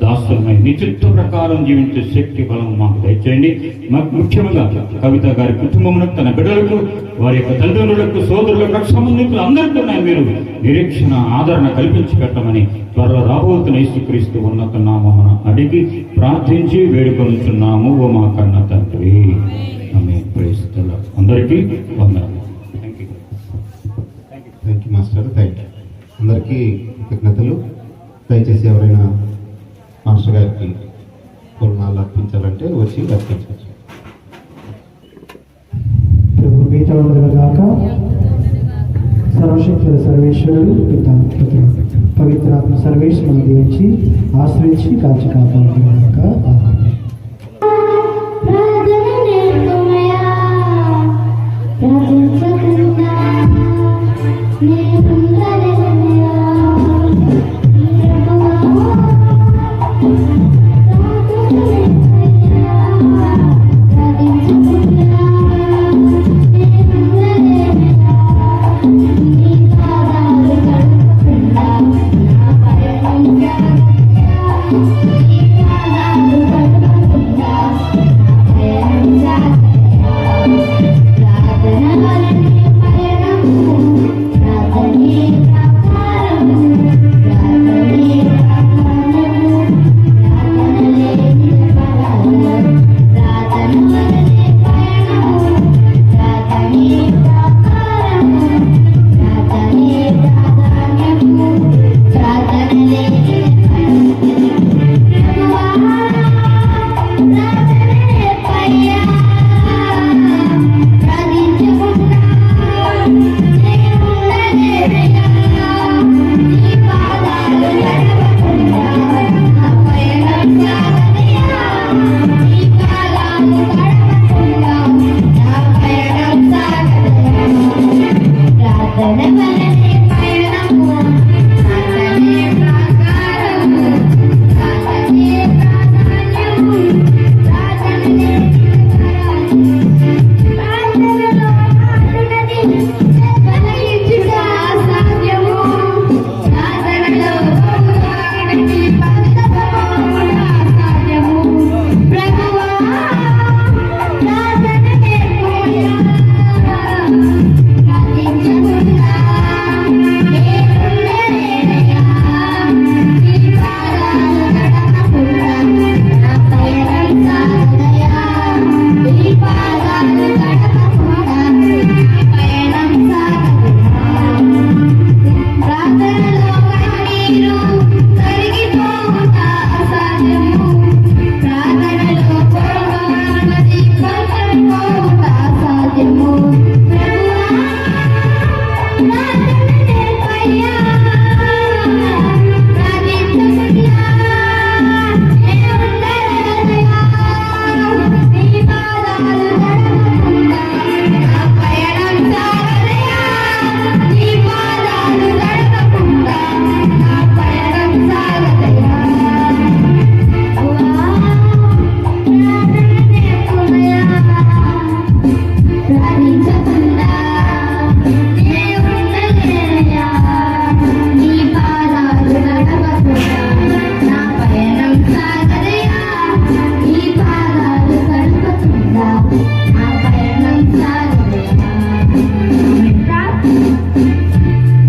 దాసులమై నీ చిత్త ప్రకారం జీవించే శక్తి బలం మాకు దయచేయండి. ముఖ్యంగా కవిత గారి కుటుంబమునకు, తన బిడ్డలకు, వారి యొక్క తల్లిదండ్రులకు, సోదరులకు, సంబంధికులు అందరికీ మీరు నిరీక్షణ, ఆదరణ కల్పించి పెట్టమని త్వరలో రాబోతున్న యేసుక్రీస్తు ఉన్నత నామమున అడిగి ప్రార్థించి వేడుకొనుచున్నాము. ఓ మా కన్న తండ్రి. ఆమేన్. Praise the Lord. అందరికీ వందనాలు. Thank you master, thank you. అందరికీ కృతజ్ఞతలు. దయచేసి ఎవరైనా మాస్టర్ గారికి పూర్ణాలు అర్పించాలంటే వచ్చి అర్పించవచ్చు. ప్రభు మీతో ఉండగాక. సర్వశక్తుల సర్వేశ్వరుడు పిత పుత్ర పవిత్రాత్మ సర్వేశ్వరుని దీవించి ఆశ్రయించి కాచి కాపాడుగాక.